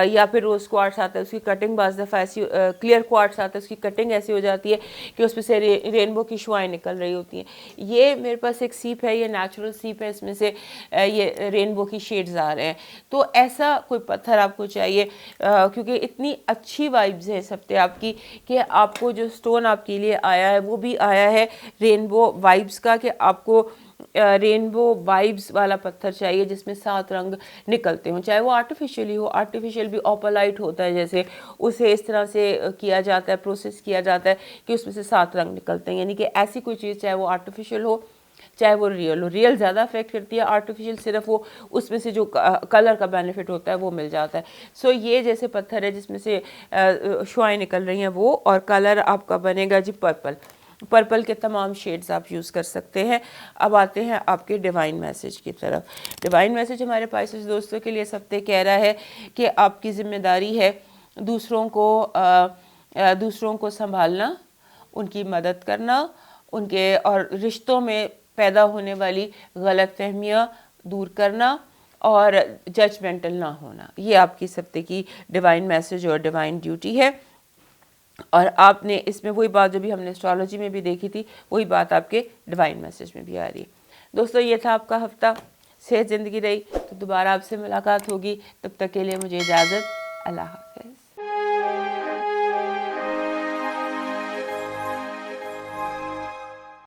یا پھر روز کوارٹز آتا ہے۔ اس کی کٹنگ بعض دفعہ ایسی کلیئر کوارٹز آتا ہے، اس کی کٹنگ ایسی ہو جاتی ہے کہ اس میں سے رینبو کی شعائیں نکل رہی ہوتی ہیں۔ یہ میرے پاس ایک سیپ ہے، یہ نیچرل سیپ ہے، اس میں سے یہ رینبو کی شیڈز آ رہے ہیں۔ تو ایسا کوئی پتھر آپ کو چاہیے کیونکہ اتنی اچھی وائبز ہے اس ہفتے آپ کی کہ آپ کو جو سٹون آپ کے لیے آیا ہے وہ بھی آیا ہے رینبو وائبز کا، کہ آپ کو رینبو وائبز والا پتھر چاہیے جس میں 7 رنگ نکلتے ہوں، چاہے وہ آرٹیفیشلی ہو۔ آرٹیفیشل بھی اوپلائٹ ہوتا ہے، جیسے اسے اس طرح سے کیا جاتا ہے، پروسیس کیا جاتا ہے کہ اس میں سے 7 رنگ نکلتے ہیں، یعنی کہ ایسی کوئی چیز چاہے وہ آرٹیفیشل ہو چاہے وہ ریئل ہو۔ ریئل زیادہ افیکٹ کرتی ہے، آرٹیفیشل صرف وہ اس میں سے جو کلر کا بینیفٹ ہوتا ہے وہ مل جاتا ہے۔ سو یہ جیسے پتھر ہے جس میں سے شعائیں نکل رہی ہیں وہ، اور کلر آپ کا بنے گا جی پرپل۔ پرپل کے تمام شیڈز آپ یوز کر سکتے ہیں۔ اب آتے ہیں آپ کے ڈیوائن میسج کی طرف۔ ڈیوائن میسج ہمارے پائسس دوستوں کے لیے اس ہفتے کہہ رہا ہے کہ آپ کی ذمہ داری ہے دوسروں کو سنبھالنا، ان کی مدد کرنا، ان کے اور رشتوں میں پیدا ہونے والی غلط فہمیاں دور کرنا، اور ججمنٹل نہ ہونا۔ یہ آپ کی اس ہفتے کی ڈیوائن میسج اور ڈیوائن ڈیوٹی ہے، اور آپ نے اس میں وہی بات جو بھی ہم نے اسٹرالوجی میں بھی دیکھی تھی وہی بات آپ کے ڈیوائن میسج میں بھی آ رہی ہے۔ دوستو یہ تھا آپ کا ہفتہ۔ صحت زندگی رہی تو دوبارہ آپ سے ملاقات ہوگی، تب تک کے لیے مجھے اجازت، اللہ حافظ۔